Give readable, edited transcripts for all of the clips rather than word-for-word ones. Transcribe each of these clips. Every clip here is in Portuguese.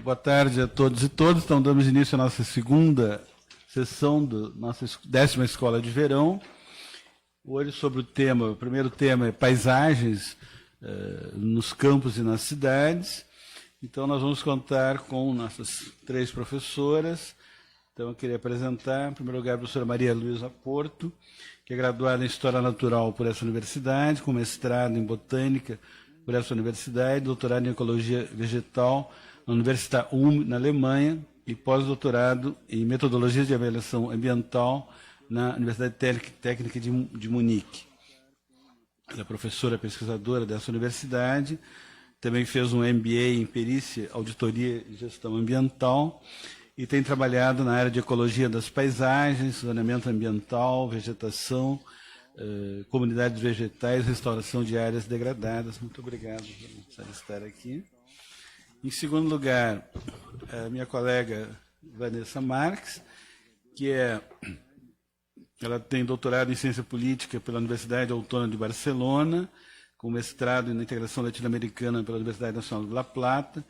Boa tarde a todos e todas. Então, damos início à nossa segunda sessão da nossa 10ª Escola de Verão. Hoje, sobre o primeiro tema é paisagens nos campos e nas cidades. Então, nós vamos contar com nossas 3 professoras. Então, eu queria apresentar, em primeiro lugar, a professora Maria Luísa Porto, que é graduada em História Natural por essa universidade, com mestrado em Botânica por essa universidade, doutorado em Ecologia Vegetal na Universidade Ulm, na Alemanha, e pós-doutorado em Metodologias de Avaliação Ambiental na Universidade Técnica de Munique. Ela é professora pesquisadora dessa universidade, também fez um MBA em Perícia, Auditoria e Gestão Ambiental, e tem trabalhado na área de ecologia das paisagens, zoneamento ambiental, vegetação, comunidades vegetais, restauração de áreas degradadas. Muito obrigado por estar aqui. Em segundo lugar, a minha colega Vanessa Marques, ela tem doutorado em Ciência Política pela Universidade Autônoma de Barcelona, com mestrado em Integração Latino-Americana pela Universidade Nacional de La Plata,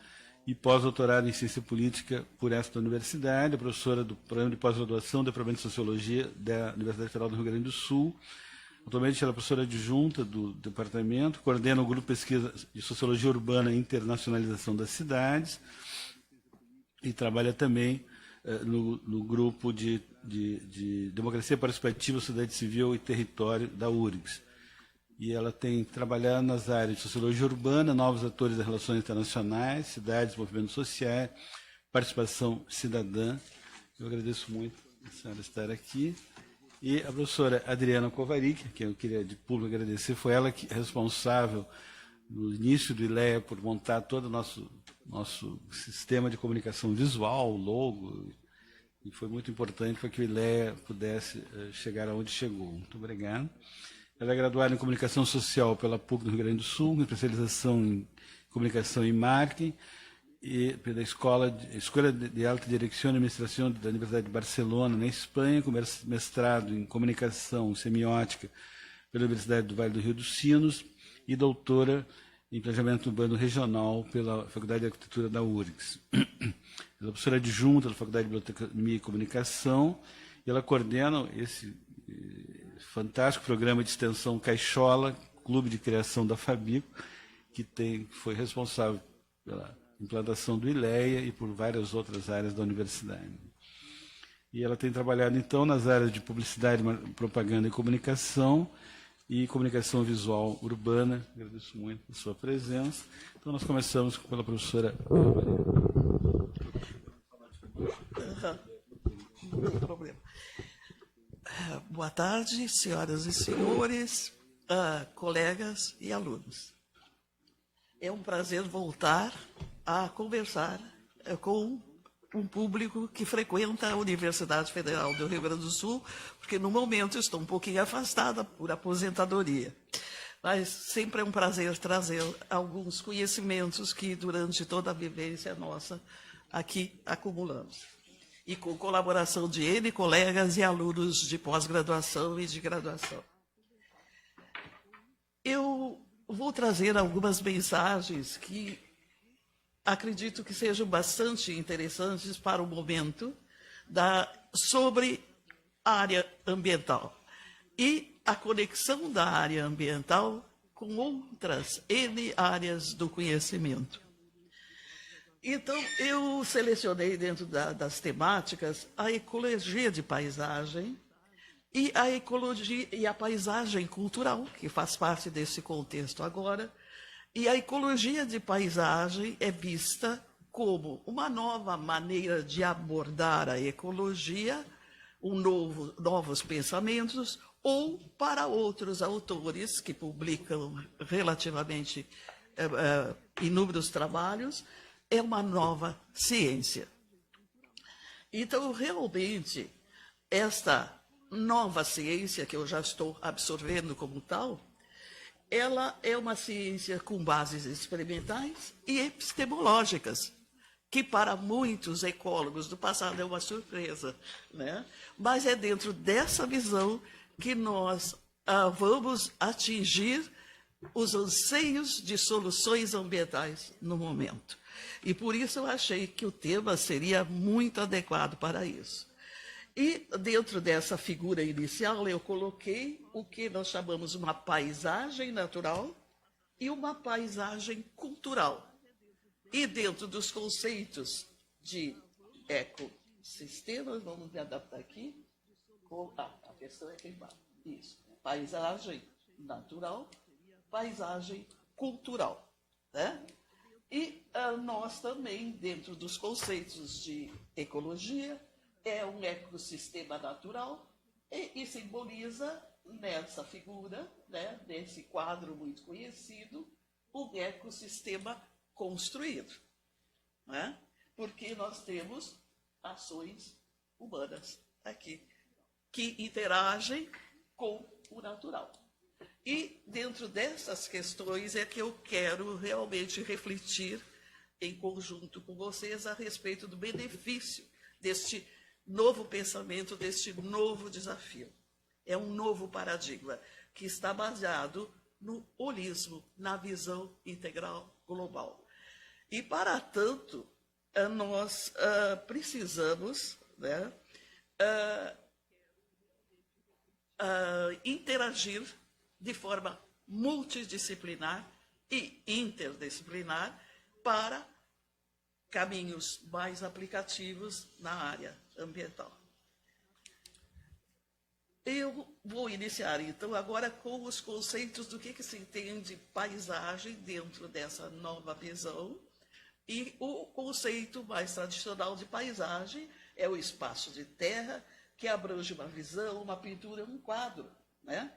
e pós-doutorado em Ciência Política por esta universidade, é professora do Programa de Pós-Graduação do Departamento de Sociologia da Universidade Federal do Rio Grande do Sul. Atualmente ela é professora adjunta do departamento, coordena o Grupo de Pesquisa de Sociologia Urbana e Internacionalização das Cidades e trabalha também no Grupo de Democracia Participativa, Sociedade Civil e Território da URGS. E ela tem trabalhado nas áreas de Sociologia Urbana, Novos Atores das Relações Internacionais, Cidades, Movimentos Sociais, Participação Cidadã. Eu agradeço muito a senhora estar aqui. E a professora Adriana Kovarik, que eu queria de público agradecer, foi ela que é responsável, no início do ILEA, por montar todo o nosso sistema de comunicação visual, o logo, e foi muito importante para que o ILEA pudesse chegar aonde chegou. Muito obrigado. Ela é graduada em Comunicação Social pela PUC do Rio Grande do Sul, com especialização em Comunicação e Marketing, e pela Escola de Alta Direção e Administração da Universidade de Barcelona, na Espanha, com mestrado em Comunicação e Semiótica pela Universidade do Vale do Rio dos Sinos, e doutora em Planejamento Urbano Regional pela Faculdade de Arquitetura da URGS. Ela é professora adjunta da Faculdade de Biblioteconomia e Comunicação, e ela coordena esse fantástico programa de extensão Caixola, Clube de Criação da Fabico, que foi responsável pela implantação do ILEA e por várias outras áreas da universidade. E ela tem trabalhado, então, nas áreas de publicidade, propaganda e comunicação visual urbana. Agradeço muito a sua presença. Então, nós começamos pela professora Não tem problema. Boa tarde, senhoras e senhores, colegas e alunos. É um prazer voltar a conversar com um público que frequenta a Universidade Federal do Rio Grande do Sul, porque no momento estou um pouquinho afastada por aposentadoria. Mas sempre é um prazer trazer alguns conhecimentos que durante toda a vivência nossa aqui acumulamos. E com colaboração de N colegas e alunos de pós-graduação e de graduação. Eu vou trazer algumas mensagens que acredito que sejam bastante interessantes para o momento sobre a área ambiental e a conexão da área ambiental com outras N áreas do conhecimento. Então, eu selecionei dentro das temáticas a ecologia de paisagem e a ecologia e a paisagem cultural, que faz parte desse contexto agora. E a ecologia de paisagem é vista como uma nova maneira de abordar a ecologia, novos pensamentos, ou para outros autores que publicam relativamente inúmeros trabalhos, é uma nova ciência. Então, realmente, esta nova ciência, que eu já estou absorvendo como tal, ela é uma ciência com bases experimentais e epistemológicas, que para muitos ecólogos do passado é uma surpresa, né? Mas é dentro dessa visão que nós vamos atingir os anseios de soluções ambientais no momento. E por isso eu achei que o tema seria muito adequado para isso. E dentro dessa figura inicial eu coloquei o que nós chamamos uma paisagem natural e uma paisagem cultural. E dentro dos conceitos de ecossistemas, vamos me adaptar aqui, a questão é aqui embaixo. Isso, paisagem natural, paisagem cultural, né? E nós também, dentro dos conceitos de ecologia, é um ecossistema natural e simboliza nessa figura, né, nesse quadro muito conhecido, um ecossistema construído, né? Porque nós temos ações humanas aqui, que interagem com o natural. E dentro dessas questões é que eu quero realmente refletir em conjunto com vocês a respeito do benefício deste novo pensamento, deste novo desafio. É um novo paradigma que está baseado no holismo, na visão integral global. E, para tanto, nós precisamos, né, interagir de forma multidisciplinar e interdisciplinar para caminhos mais aplicativos na área ambiental. Eu vou iniciar, então, agora com os conceitos do que se entende paisagem dentro dessa nova visão. E o conceito mais tradicional de paisagem é o espaço de terra, que abrange uma visão, uma pintura, um quadro, né?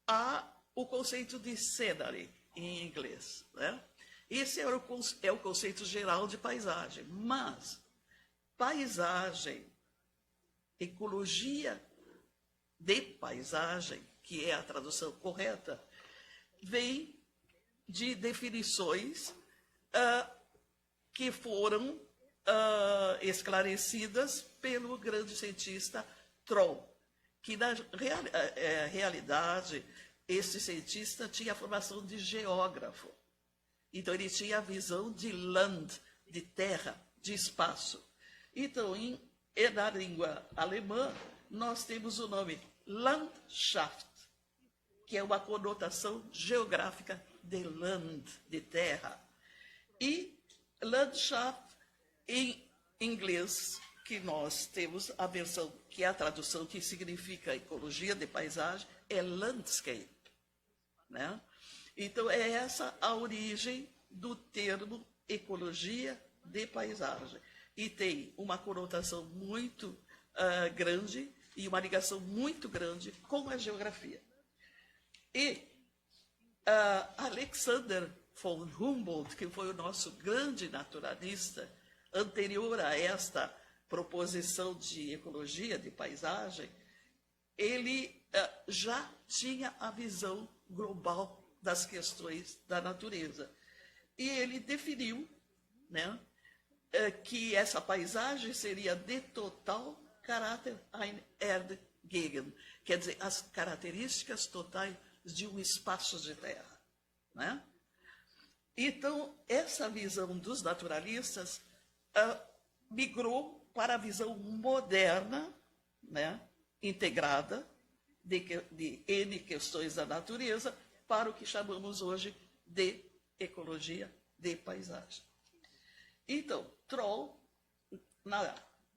Há o conceito de scenery, em inglês, né? Esse é o conceito geral de paisagem, mas paisagem, ecologia de paisagem, que é a tradução correta, vem de definições que foram esclarecidas pelo grande cientista Troll, que na realidade esse cientista tinha a formação de geógrafo. Então ele tinha a visão de land, de terra, de espaço. Então, na língua alemã, nós temos o nome Landschaft, que é uma conotação geográfica de land, de terra. E Landschaft, em inglês, que nós temos a versão, que é a tradução que significa ecologia de paisagem, é landscape, né? Então, é essa a origem do termo ecologia de paisagem. E tem uma conotação muito grande e uma ligação muito grande com a geografia. E Alexander von Humboldt, que foi o nosso grande naturalista, anterior a esta proposição de ecologia de paisagem, ele já tinha a visão global das questões da natureza. E ele definiu, né, que essa paisagem seria de total caráter Erdgegend, quer dizer, as características totais de um espaço de terra, né? Então, essa visão dos naturalistas migrou para a visão moderna, né, integrada, de N questões da natureza, para o que chamamos hoje de ecologia de paisagem. Então, Troll,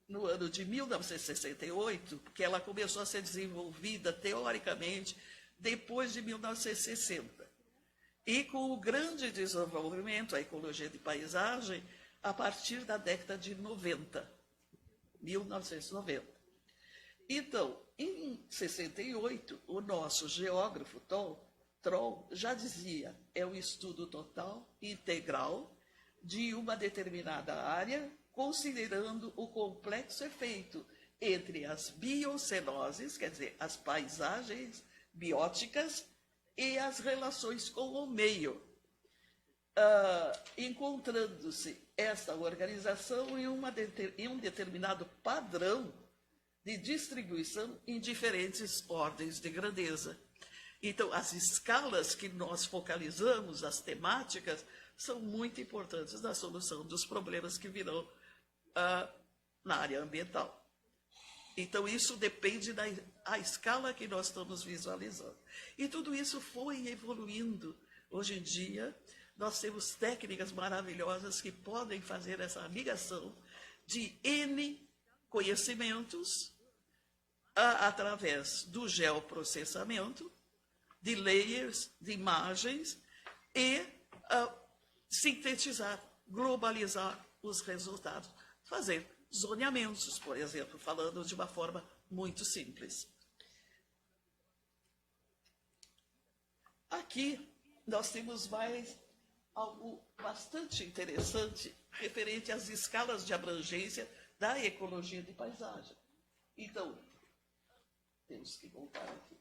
no ano de 1968, porque ela começou a ser desenvolvida teoricamente depois de 1960, e com o grande desenvolvimento, a ecologia de paisagem, a partir da década de 1990. Então, em 68, o nosso geógrafo Troll já dizia, é um estudo total, integral, de uma determinada área, considerando o complexo efeito entre as biocenoses, quer dizer, as paisagens bióticas, e as relações com o meio, encontrando-se essa organização em um determinado padrão de distribuição em diferentes ordens de grandeza. Então, as escalas que nós focalizamos, as temáticas, são muito importantes na solução dos problemas que virão na área ambiental. Então, isso depende da escala que nós estamos visualizando. E tudo isso foi evoluindo. Hoje em dia, nós temos técnicas maravilhosas que podem fazer essa ligação de N conhecimentos através do geoprocessamento, de layers, de imagens, e sintetizar, globalizar os resultados. Fazer zoneamentos, por exemplo, falando de uma forma muito simples. Aqui nós temos mais algo bastante interessante referente às escalas de abrangência da ecologia de paisagem. Então, temos que voltar aqui.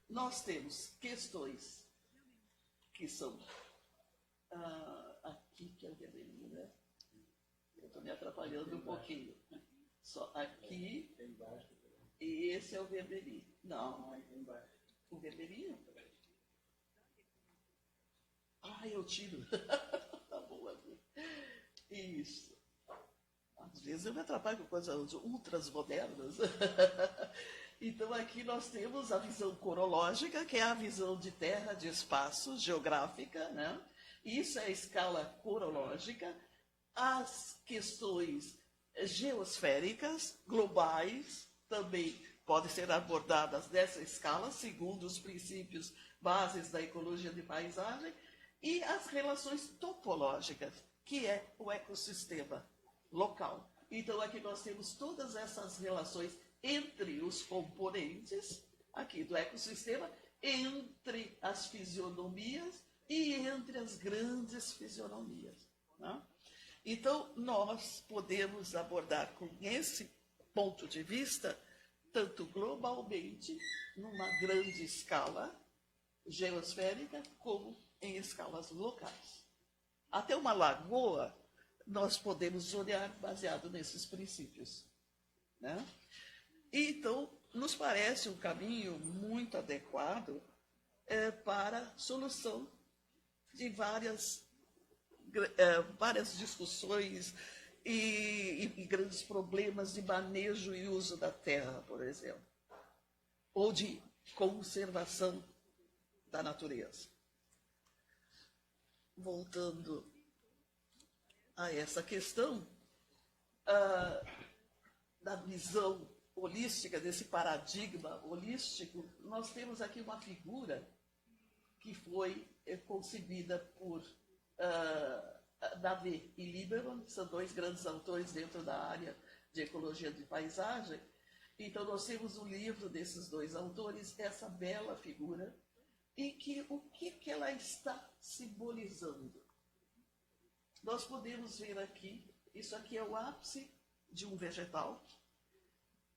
Nós temos questões que são aqui, que é o vermelhinho, né? Eu estou me atrapalhando um pouquinho. Só aqui, e esse é o vermelhinho. Não, o vermelhinho? Eu tiro. Tá bom, aqui. Isso. Às vezes eu me atrapalho com coisas ultras modernas. Então, aqui nós temos a visão corológica, que é a visão de terra, de espaço, geográfica, né? Isso é a escala corológica. As questões geosféricas, globais, também podem ser abordadas nessa escala, segundo os princípios bases da ecologia de paisagem, e as relações topológicas, que é o ecossistema local. Então, aqui nós temos todas essas relações entre os componentes aqui do ecossistema, entre as fisionomias e entre as grandes fisionomias, né? Então, nós podemos abordar com esse ponto de vista, tanto globalmente, numa grande escala geosférica, como em escalas locais. Até uma lagoa, nós podemos olhar baseado nesses princípios, né? Então, nos parece um caminho muito adequado para a solução de várias discussões e grandes problemas de manejo e uso da terra, por exemplo, ou de conservação da natureza. Voltando a essa questão da visão holística, desse paradigma holístico, nós temos aqui uma figura que foi concebida por David e Lieberman, que são dois grandes autores dentro da área de ecologia de paisagem. Então, nós temos um livro desses dois autores, essa bela figura, e o que ela está simbolizando? Nós podemos ver aqui, isso aqui é o ápice de um vegetal,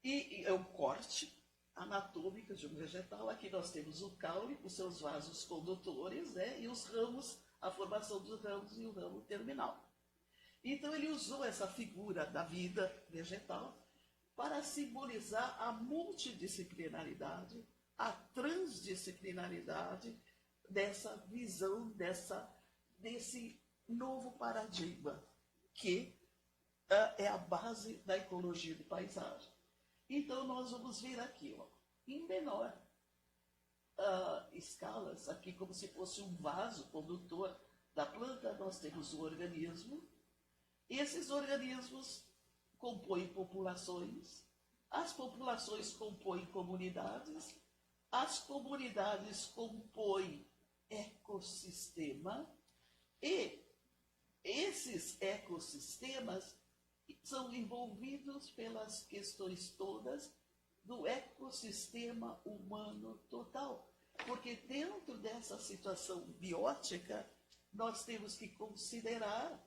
e é o corte anatômico de um vegetal. Aqui nós temos o caule, os seus vasos condutores, né, e os ramos, a formação dos ramos e o ramo terminal. Então, ele usou essa figura da vida vegetal para simbolizar a multidisciplinaridade, a transdisciplinaridade dessa visão, desse novo paradigma, que é a base da ecologia de paisagem. Então, nós vamos ver aqui, em menor escalas, aqui como se fosse um vaso condutor da planta, nós temos o organismo. Esses organismos compõem populações, as populações compõem comunidades, as comunidades compõem ecossistema, e esses ecossistemas são envolvidos pelas questões todas do ecossistema humano total. Porque dentro dessa situação biótica, nós temos que considerar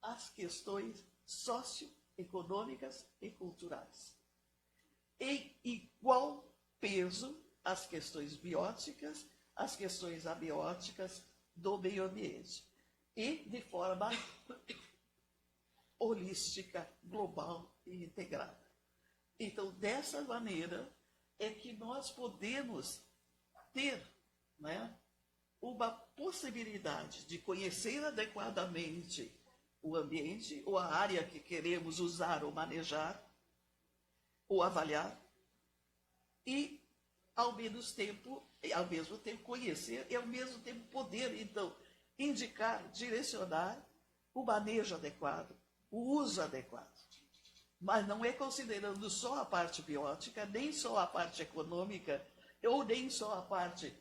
as questões socioeconômicas e culturais. Em igual peso, as questões bióticas, as questões abióticas do meio ambiente. E de forma holística, global e integrada. Então, dessa maneira, é que nós podemos ter, né, uma possibilidade de conhecer adequadamente o ambiente ou a área que queremos usar ou manejar ou avaliar e, ao mesmo tempo conhecer e, ao mesmo tempo, poder, então, indicar, direcionar o manejo adequado, o uso adequado. Mas não é considerando só a parte biótica, nem só a parte econômica, ou nem só a parte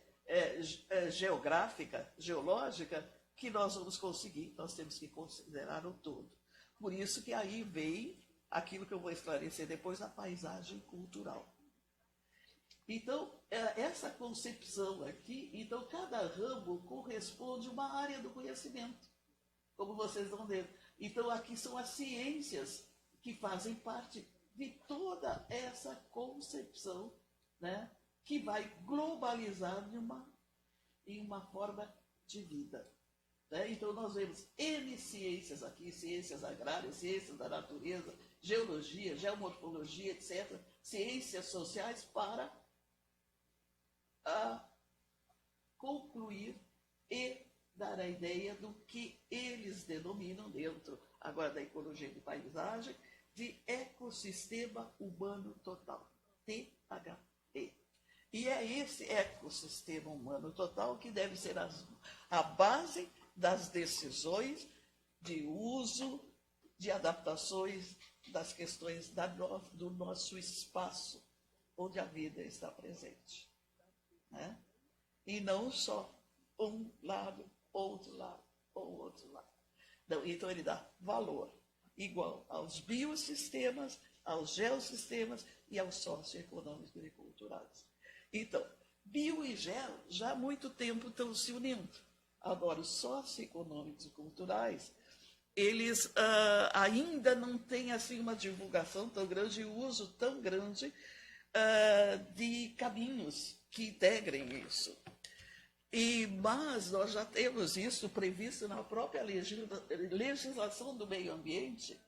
geográfica, geológica, que nós vamos conseguir. Nós temos que considerar o todo. Por isso que aí vem aquilo que eu vou esclarecer depois, a paisagem cultural. Então, essa concepção aqui, então cada ramo corresponde a uma área do conhecimento, como vocês vão ver. Então, aqui são as ciências que fazem parte de toda essa concepção, né, que vai globalizar em uma forma de vida. Né? Então, nós vemos N ciências aqui, ciências agrárias, ciências da natureza, geologia, geomorfologia, etc., ciências sociais para concluir e dar a ideia do que eles denominam dentro, agora da ecologia de paisagem, de ecossistema humano total, THT. E é esse ecossistema humano total que deve ser a base das decisões de uso, de adaptações das questões do nosso espaço, onde a vida está presente. Né? E não só um lado, outro lado, ou outro lado. Não, então ele dá valor igual aos biossistemas, aos geossistemas e aos socioeconômicos e culturais. Então, bio e geo já há muito tempo estão se unindo. Agora, os socioeconômicos e culturais, eles ainda não têm assim, uma divulgação tão grande e uso tão grande de caminhos que integrem isso. Mas nós já temos isso previsto na própria legislação do meio ambiente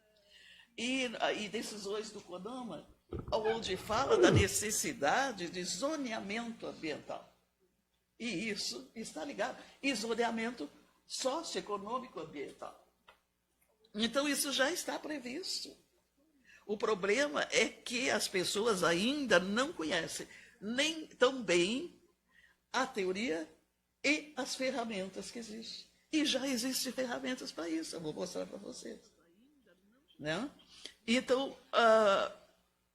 e decisões do CONAMA, onde fala da necessidade de zoneamento ambiental. E isso está ligado. E zoneamento socioeconômico ambiental. Então, isso já está previsto. O problema é que as pessoas ainda não conhecem nem tão bem a teoria e as ferramentas que existem. E já existem ferramentas para isso, eu vou mostrar para vocês. Né? Então,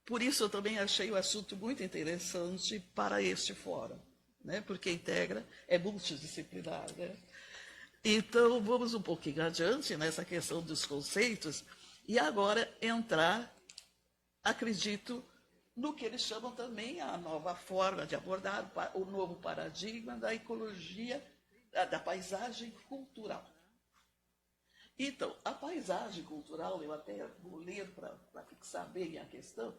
por isso eu também achei o assunto muito interessante para este fórum, né? Porque integra, é multidisciplinar. Né? Então, vamos um pouquinho adiante nessa questão dos conceitos e agora entrar, acredito, no que eles chamam também a nova forma de abordar, o novo paradigma da ecologia, da paisagem cultural. Então, a paisagem cultural, eu até vou ler para fixar bem a questão,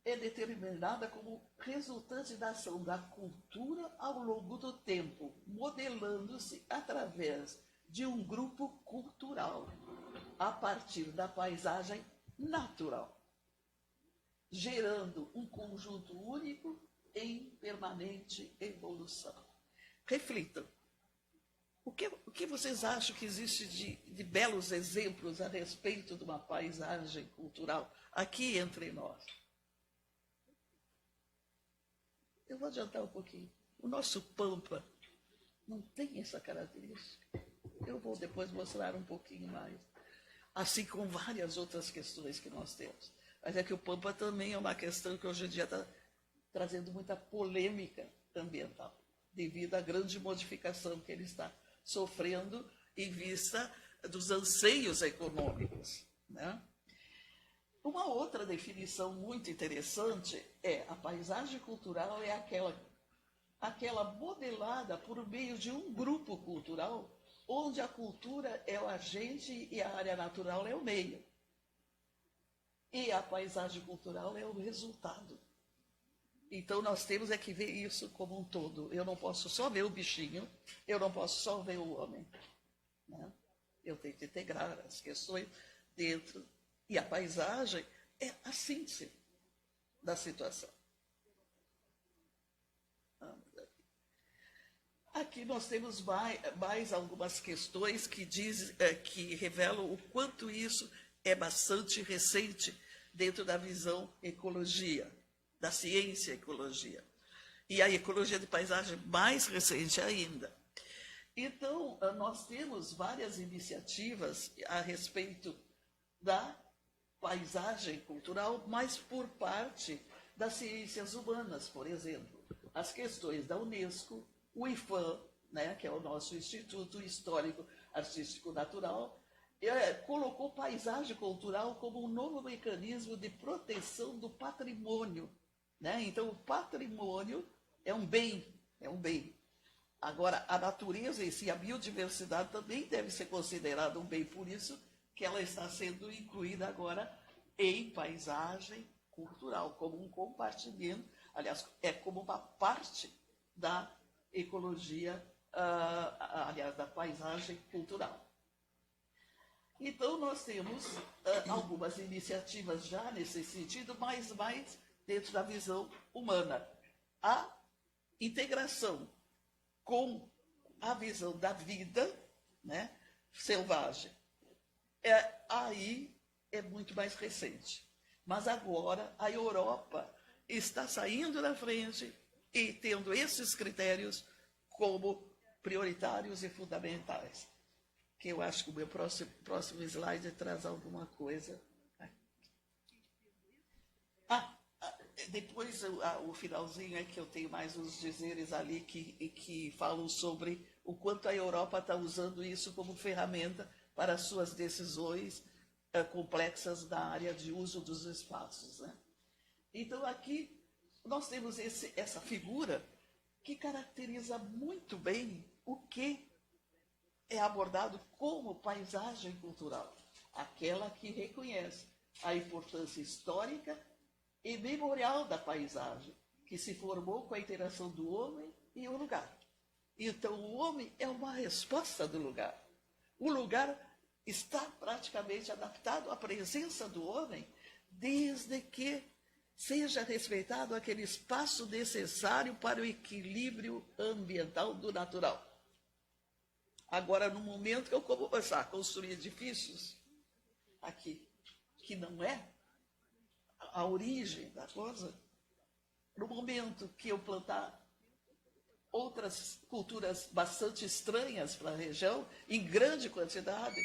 é determinada como resultante da ação da cultura ao longo do tempo, modelando-se através de um grupo cultural, a partir da paisagem natural, gerando um conjunto único em permanente evolução. Reflitam. O que vocês acham que existe de belos exemplos a respeito de uma paisagem cultural aqui entre nós? Eu vou adiantar um pouquinho. O nosso Pampa não tem essa característica. Eu vou depois mostrar um pouquinho mais. Assim como várias outras questões que nós temos. Mas é que o Pampa também é uma questão que hoje em dia está trazendo muita polêmica ambiental, devido à grande modificação que ele está sofrendo em vista dos anseios econômicos. Né? Uma outra definição muito interessante é a paisagem cultural é aquela modelada por meio de um grupo cultural, onde a cultura é o agente e a área natural é o meio. E a paisagem cultural é o resultado. Então, nós temos que ver isso como um todo. Eu não posso só ver o bichinho, eu não posso só ver o homem. Né? Eu tenho que integrar as questões dentro. E a paisagem é a síntese da situação. Vamos aqui. Aqui nós temos mais algumas questões que revelam o quanto isso é bastante recente dentro da visão ecologia, da ciência ecologia. E a ecologia de paisagem mais recente ainda. Então, nós temos várias iniciativas a respeito da paisagem cultural, mas por parte das ciências humanas, por exemplo. As questões da Unesco, o IFAM, né, que é o nosso Instituto Histórico Artístico Natural, colocou paisagem cultural como um novo mecanismo de proteção do patrimônio. Né? Então, o patrimônio é um bem, é um bem. Agora, a natureza em si, a biodiversidade também deve ser considerada um bem, por isso que ela está sendo incluída agora em paisagem cultural, como um compartimento, aliás, é como uma parte da ecologia, aliás, da paisagem cultural. Então, nós temos algumas iniciativas já nesse sentido, mas mais dentro da visão humana. A integração com a visão da vida, né, selvagem, aí é muito mais recente. Mas agora a Europa está saindo da frente e tendo esses critérios como prioritários e fundamentais. Que eu acho que o meu próximo slide traz alguma coisa. Depois, o finalzinho é que eu tenho mais uns dizeres ali que falam sobre o quanto a Europa está usando isso como ferramenta para suas decisões complexas na área de uso dos espaços. Né? Então, aqui nós temos essa figura que caracteriza muito bem o que é abordado como paisagem cultural, aquela que reconhece a importância histórica e memorial da paisagem, que se formou com a interação do homem e o lugar. Então, o homem é uma resposta do lugar. O lugar está praticamente adaptado à presença do homem, desde que seja respeitado aquele espaço necessário para o equilíbrio ambiental do natural. Agora, no momento que eu começar a construir edifícios, aqui, que não é a origem da coisa, no momento que eu plantar outras culturas bastante estranhas para a região, em grande quantidade,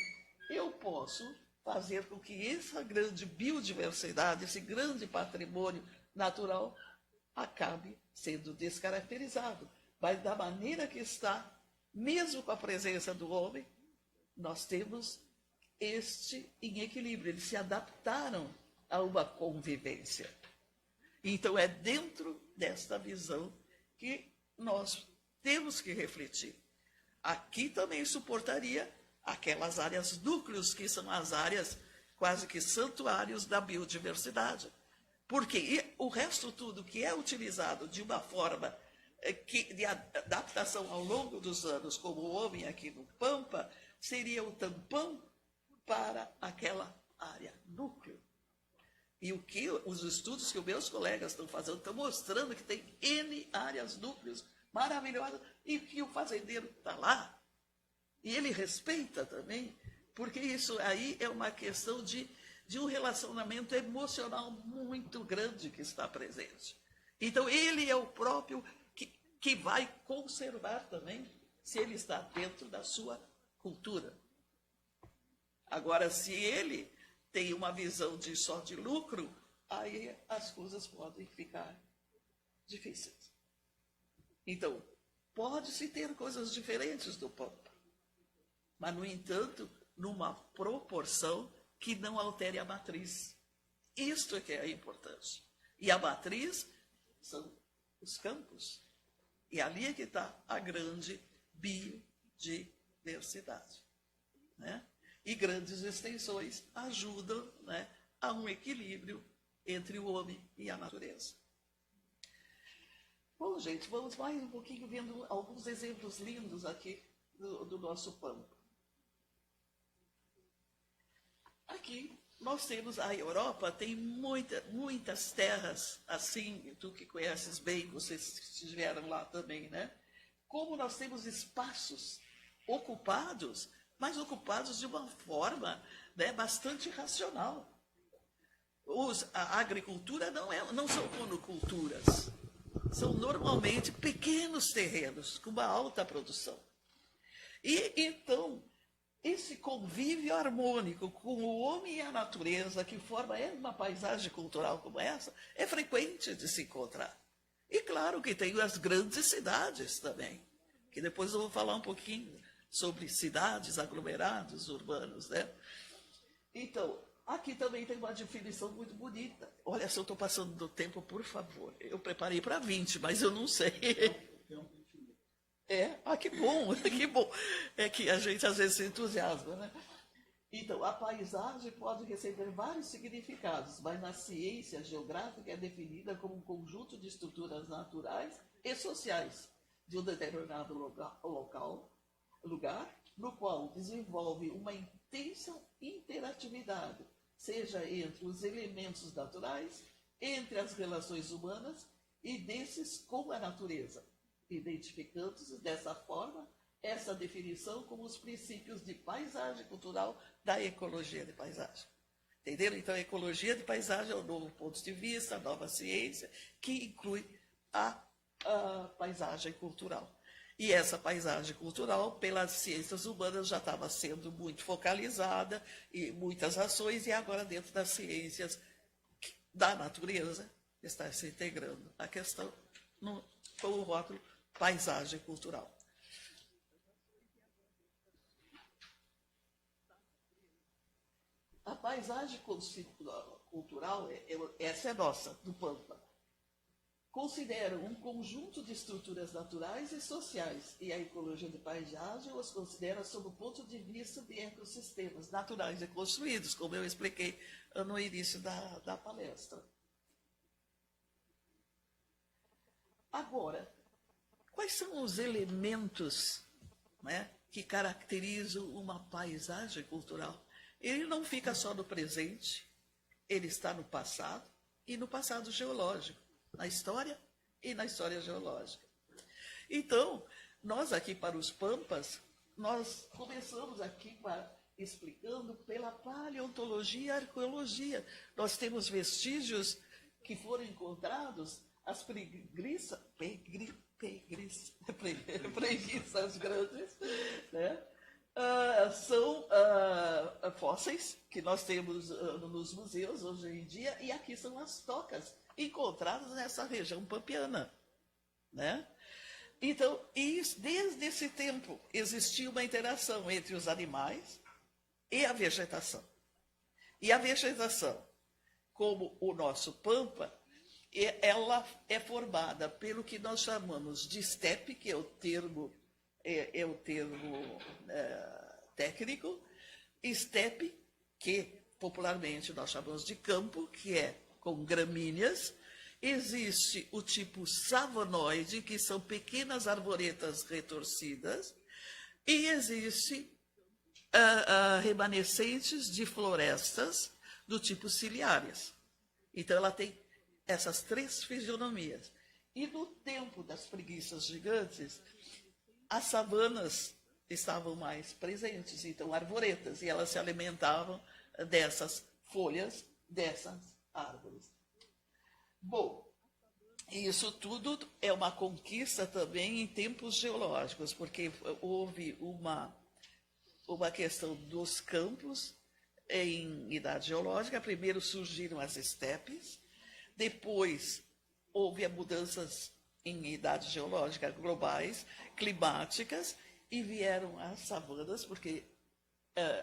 eu posso fazer com que essa grande biodiversidade, esse grande patrimônio natural, acabe sendo descaracterizado. Mas da maneira que está, mesmo com a presença do homem, nós temos este em equilíbrio. Eles se adaptaram a uma convivência. Então, é dentro desta visão que nós temos que refletir. Aqui também suportaria aquelas áreas núcleos, que são as áreas quase que santuários da biodiversidade. Porque o resto tudo que é utilizado de uma forma de adaptação ao longo dos anos, como o homem aqui no Pampa, seria o tampão para aquela área núcleo. E os estudos que os meus colegas estão fazendo estão mostrando que tem N áreas núcleos maravilhosas e que o fazendeiro está lá. E ele respeita também, porque isso aí é uma questão de um relacionamento emocional muito grande que está presente. Então, ele é o próprio que vai conservar também, se ele está dentro da sua cultura. Agora, se ele tem uma visão só de lucro, aí as coisas podem ficar difíceis. Então, pode-se ter coisas diferentes do Pampa, mas, no entanto, numa proporção que não altere a matriz. Isto é que é importante. E a matriz são os campos. E ali é que está a grande biodiversidade. Né? E grandes extensões ajudam, né, a um equilíbrio entre o homem e a natureza. Bom, gente, vamos mais um pouquinho vendo alguns exemplos lindos aqui do nosso Pampa. Aqui nós temos a Europa, tem muitas terras, assim, tu que conheces bem, vocês estiveram lá também, né? como nós temos espaços ocupados, mas ocupados de uma forma, né, bastante racional. A agricultura não são monoculturas, são normalmente pequenos terrenos com uma alta produção. E então, esse convívio harmônico com o homem e a natureza, que forma uma paisagem cultural como essa, é frequente de se encontrar. E claro que tem as grandes cidades também, que depois eu vou falar um pouquinho sobre cidades, aglomerados urbanos, né? Então, aqui também tem uma definição muito bonita. Olha, se eu estou passando do tempo, por favor. Eu preparei para 20, mas eu não sei. Que bom, que bom. É que a gente às vezes se entusiasma, né? Então, a paisagem pode receber vários significados, mas na ciência geográfica é definida como um conjunto de estruturas naturais e sociais de um determinado lugar, no qual desenvolve uma intensa interatividade, seja entre os elementos naturais, entre as relações humanas e desses com a natureza, identificando-se dessa forma essa definição como os princípios de paisagem cultural da ecologia de paisagem. Entenderam? Então, a ecologia de paisagem é um novo ponto de vista, a nova ciência, que inclui a paisagem cultural. E essa paisagem cultural, pelas ciências humanas, já estava sendo muito focalizada, e muitas ações, e agora dentro das ciências da natureza está se integrando a questão com o rótulo paisagem cultural. A paisagem cultural, essa é nossa, do Pampa, considera um conjunto de estruturas naturais e sociais, e a ecologia de paisagem os considera sob o ponto de vista de ecossistemas naturais e construídos, como eu expliquei no início da palestra. Agora, quais são os elementos, né, que caracterizam uma paisagem cultural? Ele não fica só no presente, ele está no passado e no passado geológico, na história e na história geológica. Então, nós aqui para os Pampas, nós começamos aqui explicando pela paleontologia e arqueologia. Nós temos vestígios que foram encontrados, as preguiças grandes, né? São fósseis que nós temos nos museus hoje em dia, e aqui são as tocas encontradas nessa região pampiana, né? Então, desde esse tempo, existia uma interação entre os animais e a vegetação. E a vegetação, como o nosso Pampa, ela é formada pelo que nós chamamos de estepe, que é o termo técnico, estepe, que popularmente nós chamamos de campo, que é com gramíneas. Existe o tipo savanoide, que são pequenas arvoretas retorcidas, e existe remanescentes de florestas do tipo ciliárias. Então, ela tem essas três fisionomias. E no tempo das preguiças gigantes, as savanas estavam mais presentes, então arvoretas, e elas se alimentavam dessas folhas, dessas árvores. Bom, isso tudo é uma conquista também em tempos geológicos, porque houve uma questão dos campos em idade geológica. Primeiro surgiram as estepes, depois houve mudanças em idade geológica globais, climáticas, e vieram as savanas, porque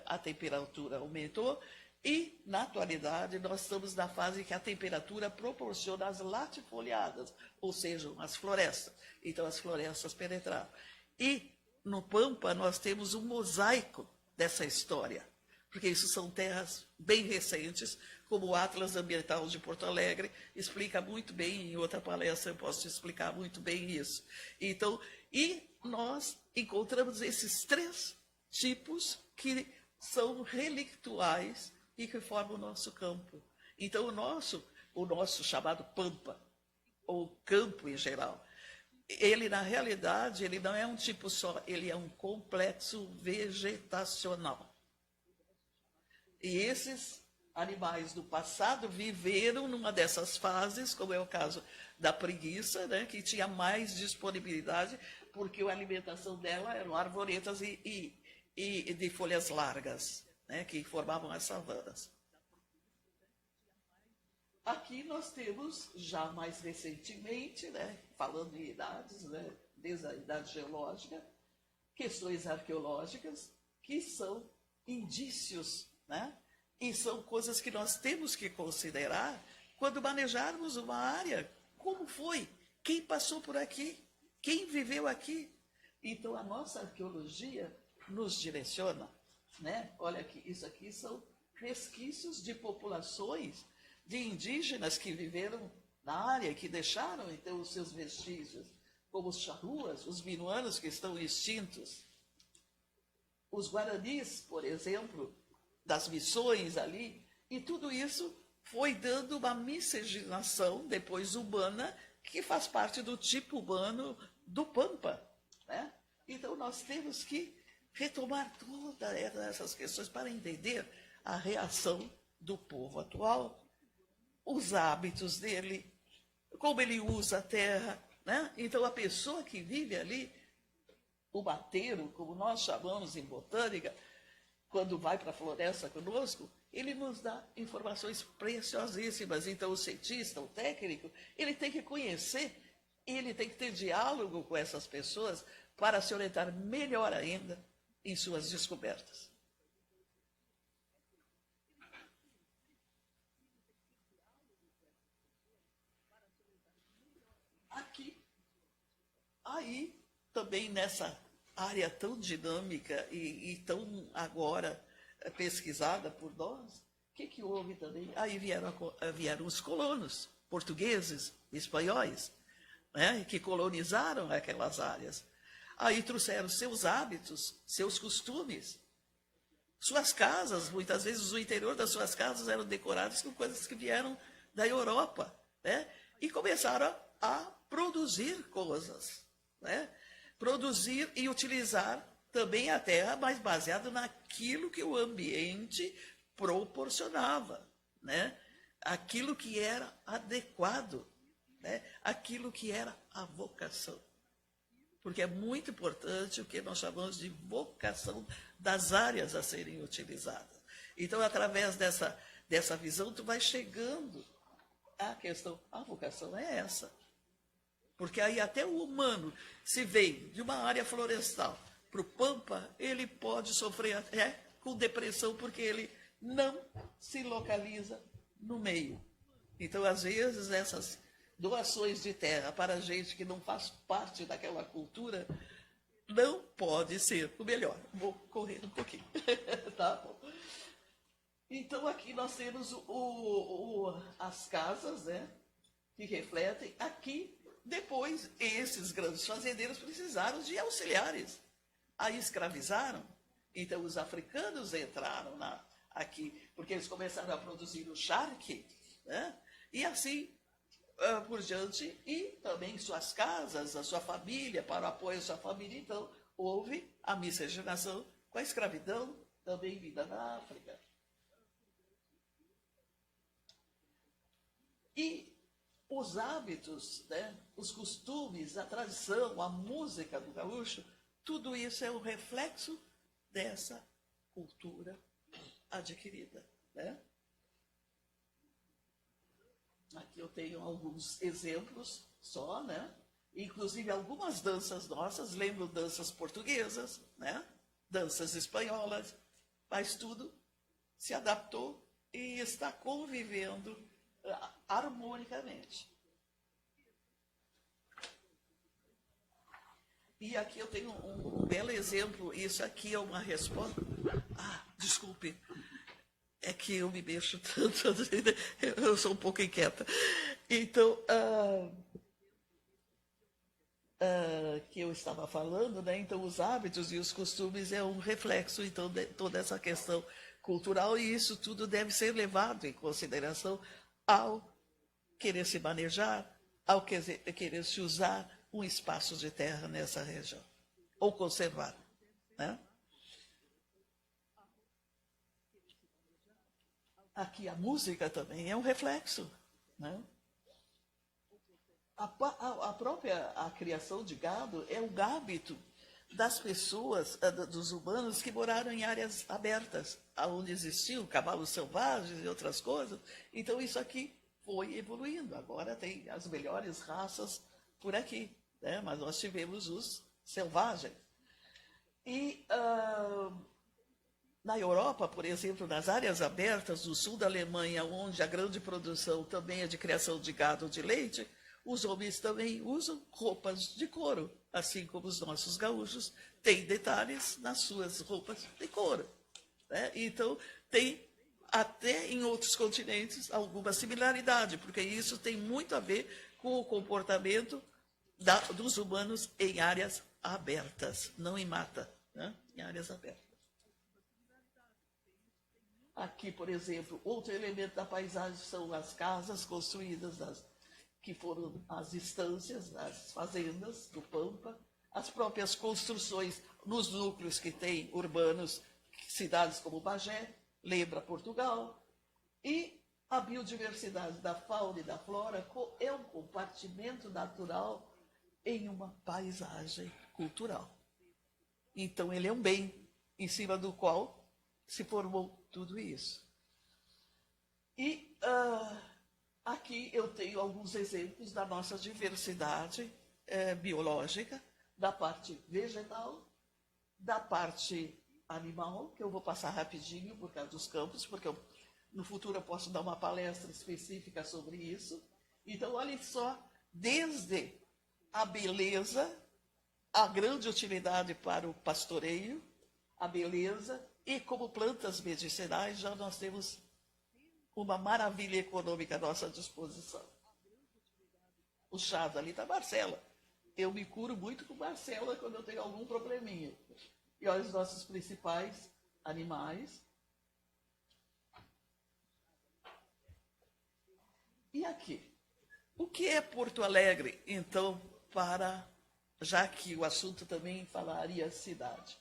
a temperatura aumentou, e, na atualidade, nós estamos na fase que a temperatura proporciona as latifoliadas, ou seja, as florestas. Então, as florestas penetraram. E, no Pampa, nós temos um mosaico dessa história, porque isso são terras bem recentes, como o Atlas Ambiental de Porto Alegre explica muito bem, em outra palestra eu posso explicar muito bem isso. Então, e nós encontramos esses três tipos que são relictuais e que formam o nosso campo. Então, o nosso chamado Pampa, ou campo em geral, ele, na realidade, ele não é um tipo só, ele é um complexo vegetacional. E esses animais do passado viveram numa dessas fases, como é o caso da preguiça, né, que tinha mais disponibilidade, porque a alimentação dela eram arvoretas e de folhas largas, né, que formavam as savanas. Aqui nós temos, já mais recentemente, né, falando em idades, né, desde a idade geológica, questões arqueológicas, que são indícios, né, e são coisas que nós temos que considerar quando manejarmos uma área. Como foi? Quem passou por aqui? Quem viveu aqui? Então, a nossa arqueologia nos direciona, né? Olha aqui, isso aqui são resquícios de populações de indígenas que viveram na área, que deixaram, então, os seus vestígios, como os charruas, os minuanos que estão extintos. Os guaranis, por exemplo, das missões ali, e tudo isso foi dando uma miscigenação, depois humana, que faz parte do tipo humano do Pampa, né? Então, nós temos que retomar todas essas questões para entender a reação do povo atual, os hábitos dele, como ele usa a terra, né? Então, a pessoa que vive ali, o bateiro, como nós chamamos em botânica, quando vai para a floresta conosco, ele nos dá informações preciosíssimas. Então, o cientista, o técnico, ele tem que conhecer, ele tem que ter diálogo com essas pessoas para se orientar melhor ainda em suas descobertas. Aqui, aí, também nessa área tão dinâmica e tão agora pesquisada por nós, o que houve também? Aí vieram os colonos, portugueses, espanhóis, né, que colonizaram aquelas áreas. Aí trouxeram seus hábitos, seus costumes. Suas casas, muitas vezes o interior das suas casas eram decorados com coisas que vieram da Europa, né? E começaram a produzir coisas, né? Produzir e utilizar também a terra, mas baseado naquilo que o ambiente proporcionava, né? Aquilo que era adequado, né? Aquilo que era a vocação. Porque é muito importante o que nós chamamos de vocação das áreas a serem utilizadas. Então, através dessa visão, tu vai chegando à questão, a vocação é essa. Porque aí até o humano, se vem de uma área florestal para o Pampa, ele pode sofrer até com depressão, porque ele não se localiza no meio. Então, às vezes, essas doações de terra para gente que não faz parte daquela cultura, não pode ser o melhor. Vou correr um pouquinho. Tá bom. Então, aqui nós temos as casas, né, que refletem. Aqui, depois, esses grandes fazendeiros precisaram de auxiliares. Aí escravizaram. Então, os africanos entraram aqui, porque eles começaram a produzir o charque, né? E assim por diante, e também suas casas, a sua família, para o apoio à sua família. Então, houve a miscigenação com a escravidão, também vinda na África. E os hábitos, né, os costumes, a tradição, a música do gaúcho, tudo isso é um reflexo dessa cultura adquirida, né? Aqui eu tenho alguns exemplos só, né? Inclusive algumas danças nossas, lembro danças portuguesas, né? Danças espanholas, mas tudo se adaptou e está convivendo harmonicamente. E aqui eu tenho um belo exemplo, isso aqui é uma resposta... desculpe. É que eu me mexo tanto, eu sou um pouco inquieta. Então, que eu estava falando, né? Então, os hábitos e os costumes é um reflexo, então, de toda essa questão cultural, e isso tudo deve ser levado em consideração ao querer se manejar, ao querer se usar um espaço de terra nessa região, ou conservar, né? Aqui a música também é um reflexo, né? A própria criação de gado é um hábito das pessoas, dos humanos que moraram em áreas abertas, onde existiam cavalos selvagens e outras coisas. Então isso aqui foi evoluindo. Agora tem as melhores raças por aqui, né? Mas nós tivemos os selvagens. E na Europa, por exemplo, nas áreas abertas do sul da Alemanha, onde a grande produção também é de criação de gado de leite, os homens também usam roupas de couro, assim como os nossos gaúchos têm detalhes nas suas roupas de couro, né? Então, tem até em outros continentes alguma similaridade, porque isso tem muito a ver com o comportamento dos humanos em áreas abertas, não em mata, né? Em áreas abertas. Aqui, por exemplo, outro elemento da paisagem são as casas construídas, que foram as estâncias, as fazendas do Pampa, as próprias construções nos núcleos que tem urbanos, cidades como Bagé, lembra Portugal, e a biodiversidade da fauna e da flora é um compartimento natural em uma paisagem cultural. Então, ele é um bem em cima do qual se formou tudo isso. E aqui eu tenho alguns exemplos da nossa diversidade biológica, da parte vegetal, da parte animal, que eu vou passar rapidinho por causa dos campos, porque no futuro eu posso dar uma palestra específica sobre isso. Então, olhem só, desde a beleza, a grande utilidade para o pastoreio, a beleza, e como plantas medicinais, já nós temos uma maravilha econômica à nossa disposição. O chá ali da Marcela. Eu me curo muito com Marcela quando eu tenho algum probleminha. E olha os nossos principais animais. E aqui? O que é Porto Alegre, então, já que o assunto também falaria cidade?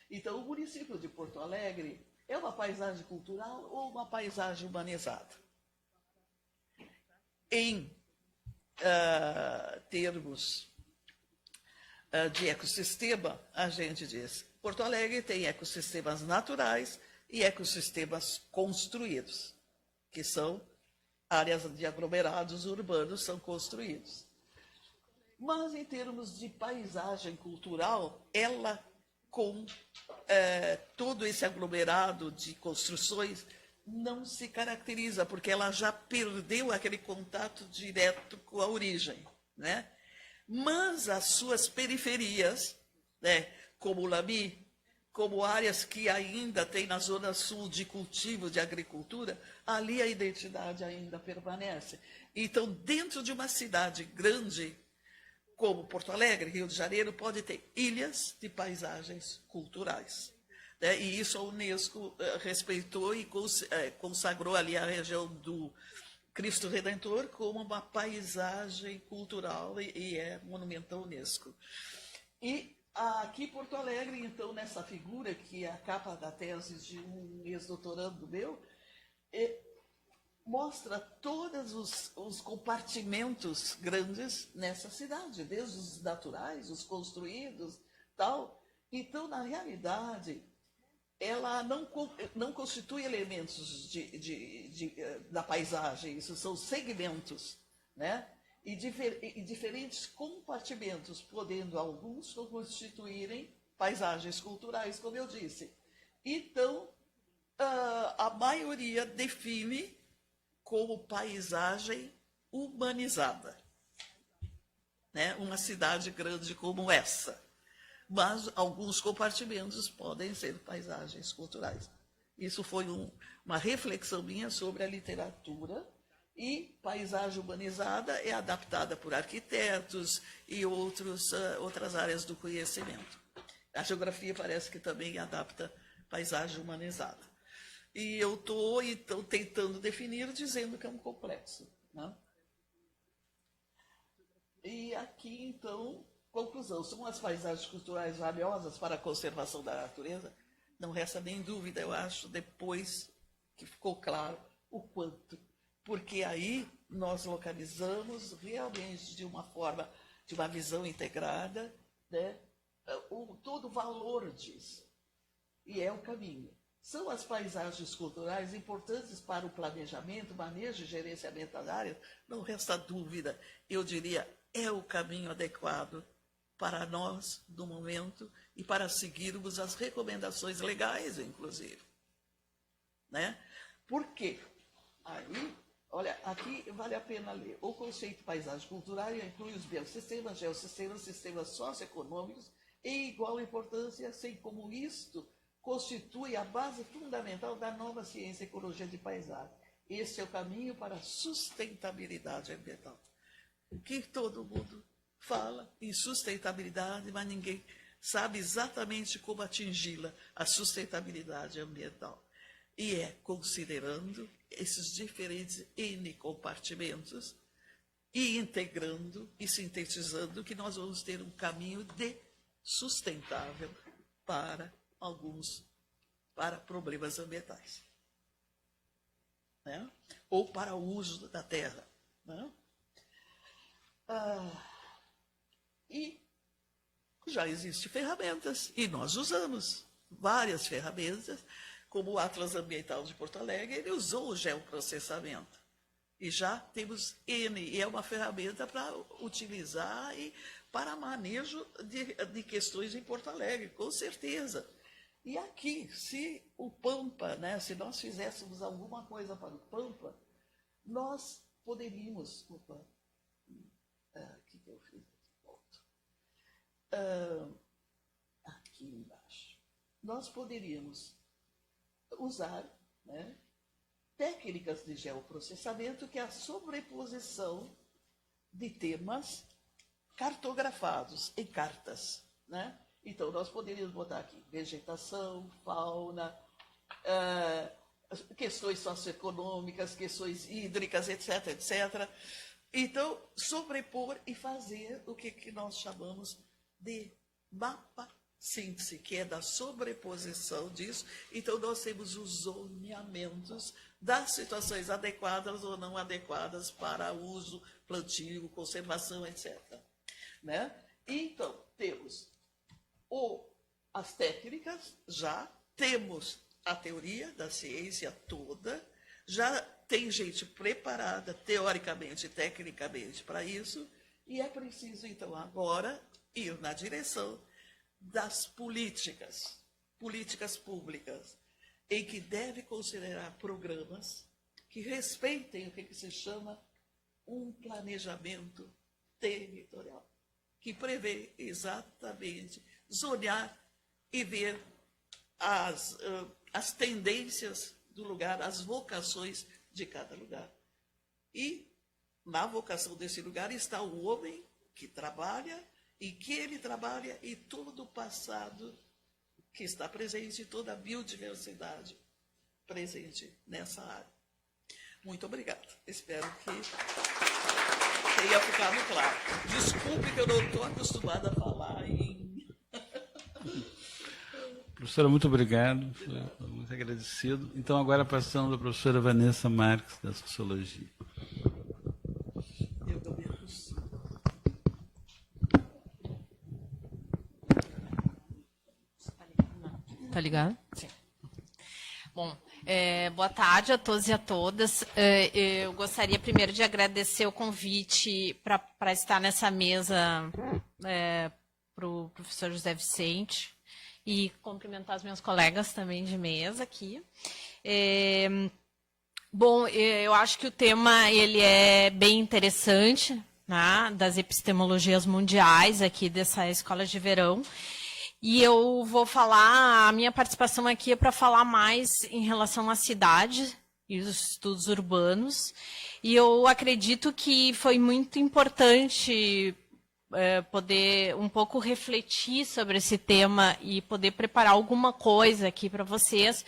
Então, o município de Porto Alegre é uma paisagem cultural ou uma paisagem humanizada? Em termos de ecossistema, a gente diz, Porto Alegre tem ecossistemas naturais e ecossistemas construídos, que são áreas de aglomerados urbanos são construídos. Mas, em termos de paisagem cultural, ela, com todo esse aglomerado de construções, não se caracteriza, porque ela já perdeu aquele contato direto com a origem, né? Mas as suas periferias, né, como o Lami, como áreas que ainda tem na zona sul de cultivo, de agricultura, ali a identidade ainda permanece. Então, dentro de uma cidade grande, como Porto Alegre, Rio de Janeiro, pode ter ilhas de paisagens culturais, né? E isso a Unesco respeitou e consagrou ali a região do Cristo Redentor como uma paisagem cultural e é monumento da Unesco. E aqui Porto Alegre, então, nessa figura, que é a capa da tese de um ex-doutorando meu, mostra todos os compartimentos grandes nessa cidade, desde os naturais, os construídos, tal. Então, na realidade, ela não constitui elementos da paisagem, isso são segmentos, né? E diferentes compartimentos, podendo alguns constituírem paisagens culturais, como eu disse. Então, a maioria define como paisagem humanizada, né? Uma cidade grande como essa. Mas alguns compartimentos podem ser paisagens culturais. Isso foi uma reflexão minha sobre a literatura, e paisagem humanizada é adaptada por arquitetos e outras áreas do conhecimento. A geografia parece que também adapta paisagem humanizada. E eu estou, então, tentando definir, dizendo que é um complexo, né? E aqui, então, conclusão, são as paisagens culturais valiosas para a conservação da natureza? Não resta nem dúvida, eu acho, depois que ficou claro o quanto. Porque aí nós localizamos realmente de uma forma, de uma visão integrada, né, todo o valor disso. E é o caminho. São as paisagens culturais importantes para o planejamento, manejo e gerenciamento das áreas? Não resta dúvida. Eu diria, é o caminho adequado para nós, no momento, e para seguirmos as recomendações legais, inclusive. Né? Por quê? Aí, olha, aqui vale a pena ler. O conceito de paisagem cultural inclui os biossistemas, geossistemas, sistemas socioeconômicos em igual importância, assim como isto constitui a base fundamental da nova ciência e ecologia de paisagem. Esse é o caminho para a sustentabilidade ambiental. Que todo mundo fala em sustentabilidade, mas ninguém sabe exatamente como atingi-la, a sustentabilidade ambiental. E é considerando esses diferentes N compartimentos e integrando e sintetizando que nós vamos ter um caminho de sustentável para problemas ambientais, né? Ou para o uso da terra, né? E já existem ferramentas, e nós usamos várias ferramentas, como o Atlas Ambiental de Porto Alegre, ele usou o geoprocessamento. E já temos N, e é uma ferramenta para utilizar e para manejo de questões em Porto Alegre, com certeza. E aqui, se o Pampa, né, se nós fizéssemos alguma coisa para o Pampa, nós poderíamos... Opa, o que eu fiz? Volto. Aqui embaixo. Nós poderíamos usar, né, técnicas de geoprocessamento, que é a sobreposição de temas cartografados em cartas, né? Então, nós poderíamos botar aqui vegetação, fauna, questões socioeconômicas, questões hídricas, etc., etc. Então, sobrepor e fazer o que nós chamamos de mapa síntese, que é da sobreposição disso. Então, nós temos os zoneamentos das situações adequadas ou não adequadas para uso, plantio, conservação, etc. Né? Então, temos as técnicas, já temos a teoria da ciência toda, já tem gente preparada, teoricamente e tecnicamente, para isso, e é preciso, então, agora, ir na direção das políticas públicas, em que deve considerar programas que respeitem o que se chama um planejamento territorial, que prevê exatamente zonear e ver as tendências do lugar, as vocações de cada lugar. E na vocação desse lugar está o homem que trabalha, e que ele trabalha, e todo o passado que está presente, toda a biodiversidade presente nessa área. Muito obrigada. Espero que tenha ficado claro. Desculpe que eu não estou acostumada a falar em... Professora, muito obrigado. Muito agradecido. Então, agora passando à professora Vanessa Marques, da Sociologia. Eu também consigo. Tá ligado? Sim. Bom, boa tarde a todos e a todas. Eu gostaria primeiro de agradecer o convite para estar nessa mesa para o professor José Vicente e cumprimentar os meus colegas também de mesa aqui. Bom, eu acho que o tema ele é bem interessante, né, das epistemologias mundiais aqui dessa escola de verão. E eu vou falar, a minha participação aqui é para falar mais em relação à cidade e os estudos urbanos. E eu acredito que foi muito importante poder um pouco refletir sobre esse tema e poder preparar alguma coisa aqui para vocês,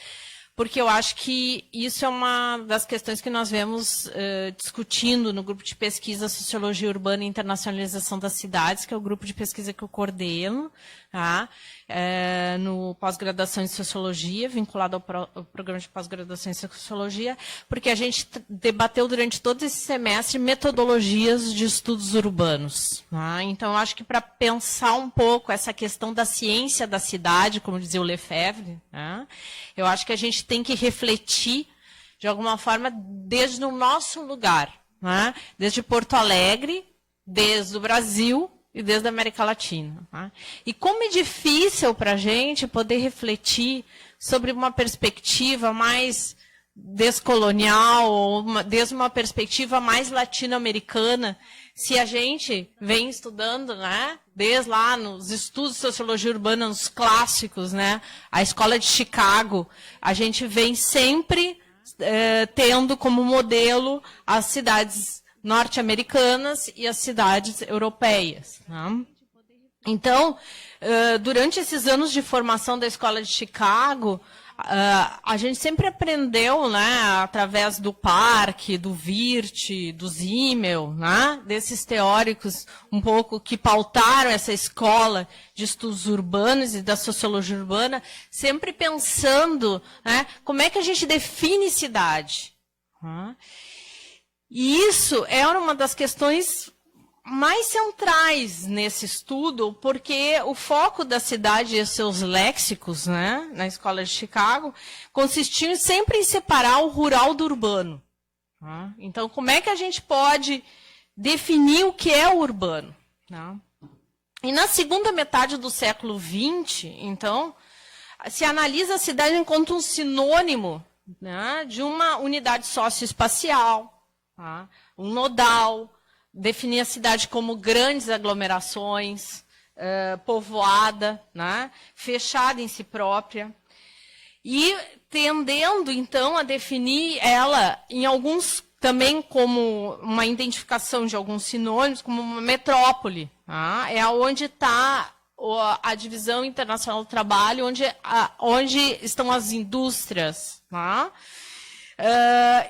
porque eu acho que isso é uma das questões que nós vemos discutindo no grupo de pesquisa Sociologia Urbana e Internacionalização das Cidades, que é o grupo de pesquisa que eu coordeno, tá? No pós-graduação em Sociologia, vinculado ao programa de pós-graduação em Sociologia, porque a gente debateu durante todo esse semestre metodologias de estudos urbanos. Tá? Então, eu acho que para pensar um pouco essa questão da ciência da cidade, como dizia o Lefebvre, tá? Eu acho que a gente tem que refletir, de alguma forma, desde o nosso lugar, tá? Desde Porto Alegre, desde o Brasil, e desde a América Latina. Tá? E como é difícil para a gente poder refletir sobre uma perspectiva mais descolonial, ou desde uma perspectiva mais latino-americana, se a gente vem estudando, né, desde lá nos estudos de sociologia urbana, nos clássicos, né, a Escola de Chicago, a gente vem sempre tendo como modelo as cidades norte-americanas e as cidades europeias. Né? Então, durante esses anos de formação da Escola de Chicago, a gente sempre aprendeu, né, através do Park, do Wirth, do Simmel, né, desses teóricos um pouco que pautaram essa escola de estudos urbanos e da sociologia urbana, sempre pensando, né, como é que a gente define cidade. Né? E isso era uma das questões mais centrais nesse estudo, porque o foco da cidade e seus léxicos, né, na Escola de Chicago, consistiam sempre em separar o rural do urbano. Tá? Então, como é que a gente pode definir o que é o urbano? Tá? E na segunda metade do século XX, então, se analisa a cidade enquanto um sinônimo, né, de uma unidade socioespacial, tá? Um nodal, definir a cidade como grandes aglomerações, povoada, né? Fechada em si própria, e tendendo, então, a definir ela, em alguns, também como uma identificação de alguns sinônimos, como uma metrópole. Tá? É onde está a divisão internacional do trabalho, onde estão as indústrias. Tá?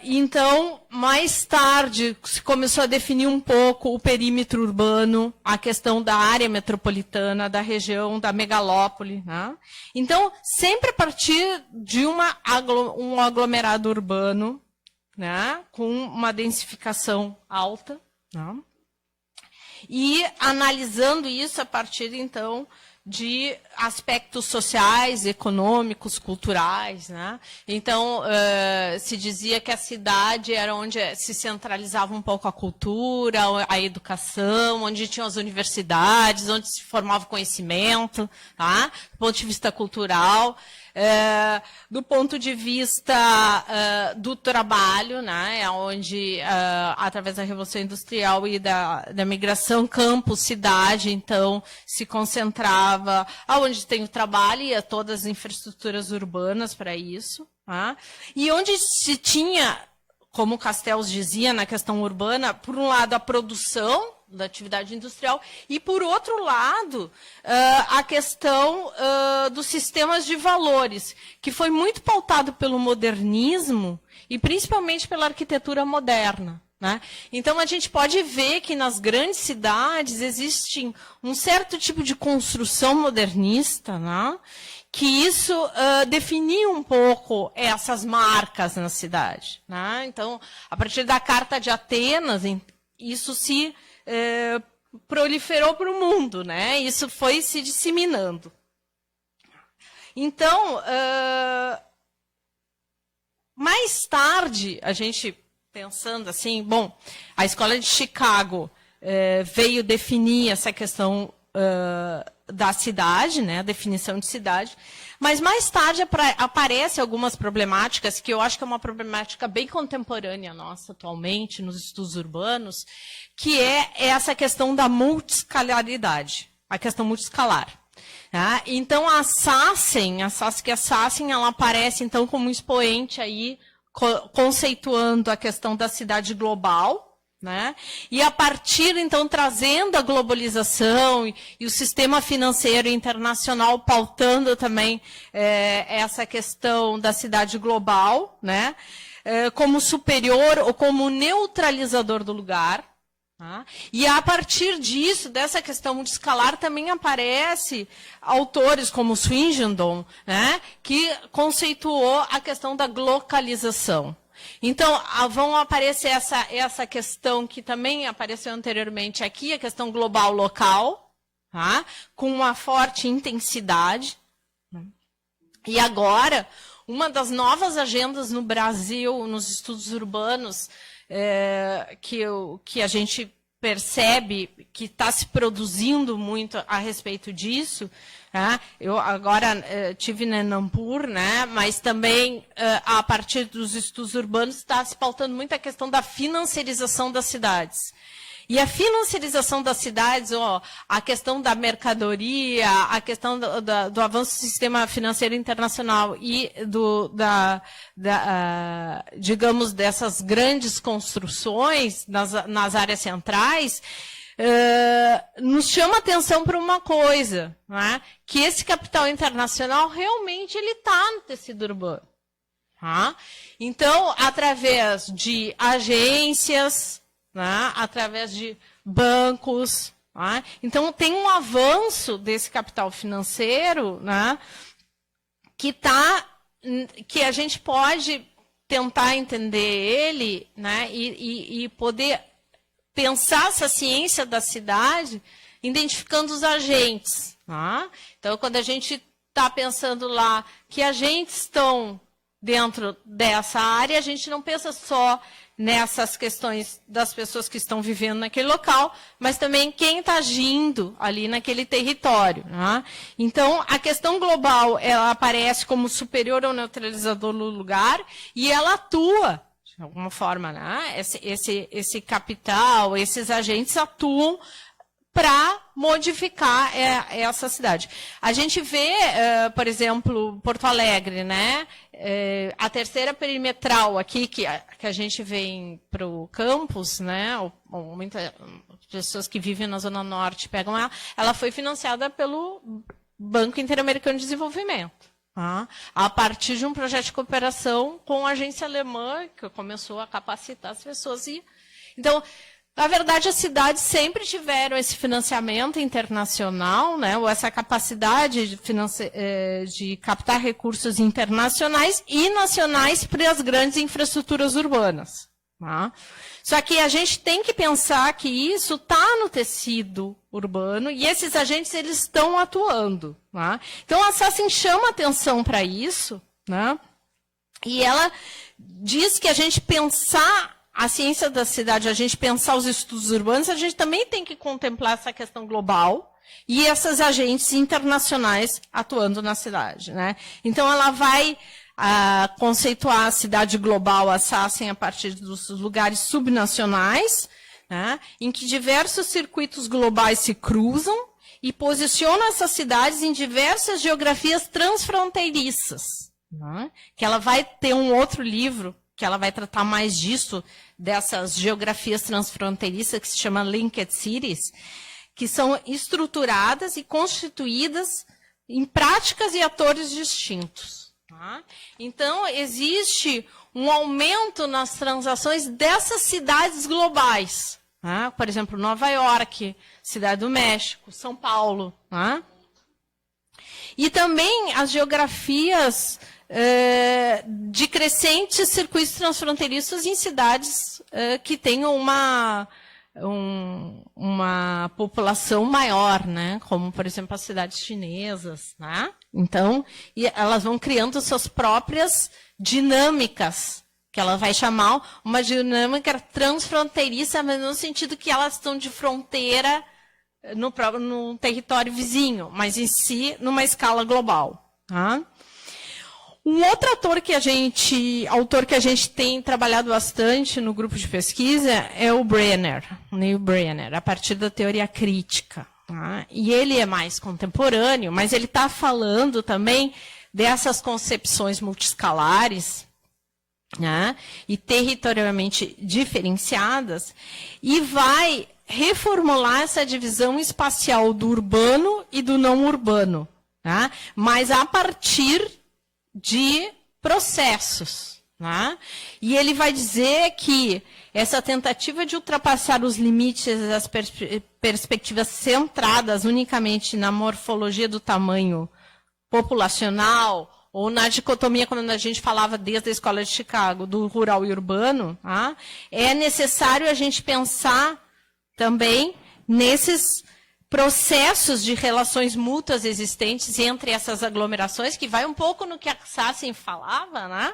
Então, mais tarde, se começou a definir um pouco o perímetro urbano, a questão da área metropolitana, da região, da megalópole. Né? Então, sempre a partir de um aglomerado urbano, né? Com uma densificação alta, né? E analisando isso a partir, então, de aspectos sociais, econômicos, culturais. Né? Então, se dizia que a cidade era onde se centralizava um pouco a cultura, a educação, onde tinham as universidades, onde se formava o conhecimento, tá? Do ponto de vista cultural. Do ponto de vista do trabalho, né, onde, através da Revolução Industrial e da migração campo-cidade, então, se concentrava aonde tem o trabalho e a todas as infraestruturas urbanas para isso. Tá? E onde se tinha, como Castells dizia na questão urbana, por um lado a produção da atividade industrial, e, por outro lado, a questão dos sistemas de valores, que foi muito pautado pelo modernismo e principalmente pela arquitetura moderna. Né? Então, a gente pode ver que nas grandes cidades existe um certo tipo de construção modernista, né? Que isso definia um pouco essas marcas na cidade. Né? Então, a partir da Carta de Atenas, isso se proliferou para o mundo, né? Isso foi se disseminando. Então, mais tarde, a gente pensando assim, bom, a Escola de Chicago veio definir essa questão da cidade, né? A definição de cidade, mas mais tarde aparecem algumas problemáticas, que eu acho que é uma problemática bem contemporânea nossa atualmente, nos estudos urbanos, que é essa questão da multiscalaridade, a questão multiscalar. Tá? Então, a Sassen, ela aparece, então, como um expoente aí, conceituando a questão da cidade global, né? E a partir, então, trazendo a globalização e o sistema financeiro internacional pautando também essa questão da cidade global, né? Como superior ou como neutralizador do lugar. Tá? E a partir disso, dessa questão multiescalar, também aparece autores como Swingendon, né? Que conceituou a questão da glocalização. Então, vão aparecer essa questão que também apareceu anteriormente aqui, a questão global-local, tá? Com uma forte intensidade. E agora, uma das novas agendas no Brasil, nos estudos urbanos, que a gente percebe que está se produzindo muito a respeito disso. Eu agora tive na Nampur, né, mas também a partir dos estudos urbanos está se pautando muito a questão da financiarização das cidades. E a financiarização das cidades, a questão da mercadoria, a questão do avanço do sistema financeiro internacional e digamos, dessas grandes construções nas áreas centrais, nos chama a atenção para uma coisa, né? Que esse capital internacional realmente ele está no tecido urbano. Tá? Então, através de agências, né? Através de bancos, né? Então tem um avanço desse capital financeiro, né? Que a gente pode tentar entender ele, né? E poder pensar essa ciência da cidade identificando os agentes. Tá? Então, quando a gente está pensando lá que agentes estão dentro dessa área, a gente não pensa só nessas questões das pessoas que estão vivendo naquele local, mas também quem está agindo ali naquele território. Né? Então, a questão global, ela aparece como superior ou neutralizador no lugar, e ela atua de alguma forma, né? Esse capital, esses agentes atuam para modificar essa cidade. A gente vê, por exemplo, Porto Alegre, né? A terceira perimetral aqui, que a gente vem para o campus, né? Muitas pessoas que vivem na Zona Norte pegam ela foi financiada pelo Banco Interamericano de Desenvolvimento. A partir de um projeto de cooperação com a agência alemã, que começou a capacitar as pessoas. Então, na verdade, as cidades sempre tiveram esse financiamento internacional, né, ou essa capacidade de captar recursos internacionais e nacionais para as grandes infraestruturas urbanas. Tá? Só que a gente tem que pensar que isso está no tecido urbano e esses agentes eles estão atuando. Tá? Então, a Sassin chama atenção para isso, né? E ela diz que a gente pensar a ciência da cidade, a gente pensar os estudos urbanos, a gente também tem que contemplar essa questão global e esses agentes internacionais atuando na cidade. Né? Então, ela vai conceituar a cidade global, a Sassin, a partir dos lugares subnacionais, né, em que diversos circuitos globais se cruzam e posicionam essas cidades em diversas geografias transfronteiriças. Né, que ela vai ter um outro livro que ela vai tratar mais disso, dessas geografias transfronteiriças, que se chama Linked Cities, que são estruturadas e constituídas em práticas e atores distintos. Tá? Então, existe um aumento nas transações dessas cidades globais. Tá? Por exemplo, Nova York, Cidade do México, São Paulo. Tá? E também as geografias de crescentes circuitos transfronteiriços em cidades que tenham uma população maior, né? Como, por exemplo, as cidades chinesas. Né? Então, elas vão criando suas próprias dinâmicas, que ela vai chamar uma dinâmica transfronteiriça, mas no sentido que elas estão de fronteira no território vizinho, mas em si numa escala global. Tá? Um outro autor que a gente tem trabalhado bastante no grupo de pesquisa é o Neil Brenner, a partir da teoria crítica. Tá? E ele é mais contemporâneo, mas ele está falando também dessas concepções multiscalares né, e territorialmente diferenciadas, e vai reformular essa divisão espacial do urbano e do não urbano, tá? Mas a partir de processos. Né? E ele vai dizer que essa tentativa de ultrapassar os limites das perspectivas centradas unicamente na morfologia do tamanho populacional, ou na dicotomia, quando a gente falava desde a Escola de Chicago, do rural e urbano, tá? É necessário a gente pensar também nesses processos de relações mútuas existentes entre essas aglomerações, que vai um pouco no que a Sassin falava, né?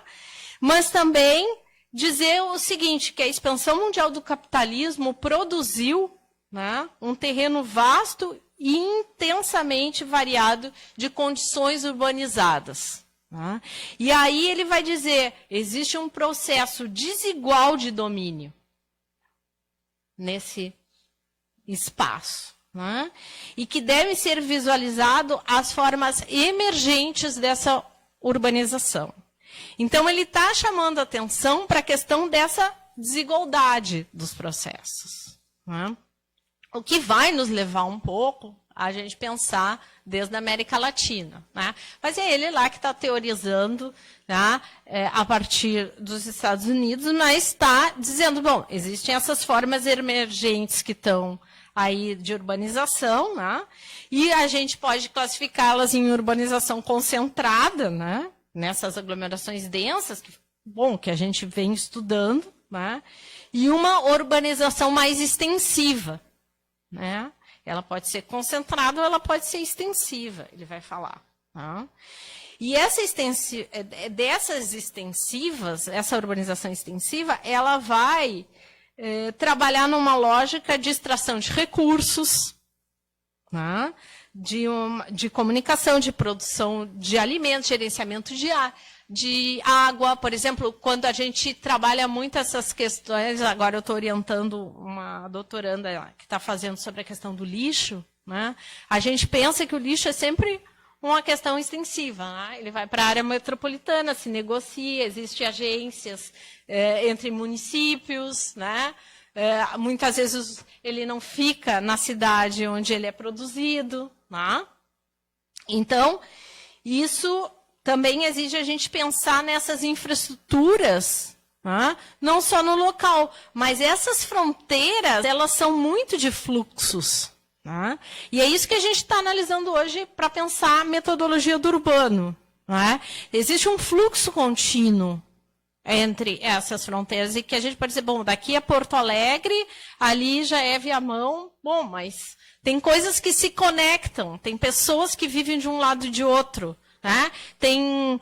Mas também dizer o seguinte, que a expansão mundial do capitalismo produziu, né, um terreno vasto e intensamente variado de condições urbanizadas. Né? E aí ele vai dizer, existe um processo desigual de domínio nesse espaço. Né? E que deve ser visualizado as formas emergentes dessa urbanização. Então, ele está chamando a atenção para a questão dessa desigualdade dos processos. Né? O que vai nos levar um pouco a gente pensar desde a América Latina. Né? Mas é ele lá que está teorizando, né, a partir dos Estados Unidos, mas está dizendo, bom, existem essas formas emergentes que estão aí de urbanização, né? E a gente pode classificá-las em urbanização concentrada, né? Nessas aglomerações densas, que a gente vem estudando, né? E uma urbanização mais extensiva, né? Ela pode ser concentrada ou ela pode ser extensiva, ele vai falar. Né? E dessas extensivas, essa urbanização extensiva, ela vai trabalhar numa lógica de extração de recursos, né? De comunicação, de produção de alimentos, gerenciamento de água. Por exemplo, quando a gente trabalha muito essas questões, agora eu estou orientando uma doutoranda que está fazendo sobre a questão do lixo, né? A gente pensa que o lixo é sempre uma questão extensiva. Né? Ele vai para a área metropolitana, se negocia, existem agências entre municípios, né? Muitas vezes ele não fica na cidade onde ele é produzido. Né? Então, isso também exige a gente pensar nessas infraestruturas, né? Não só no local, mas essas fronteiras, elas são muito de fluxos. Né? E é isso que a gente está analisando hoje para pensar a metodologia do urbano. Né? Existe um fluxo contínuo entre essas fronteiras e que a gente pode dizer, bom, daqui a Porto Alegre, ali já é Viamão, bom, mas tem coisas que se conectam, tem pessoas que vivem de um lado e de outro, né? Tem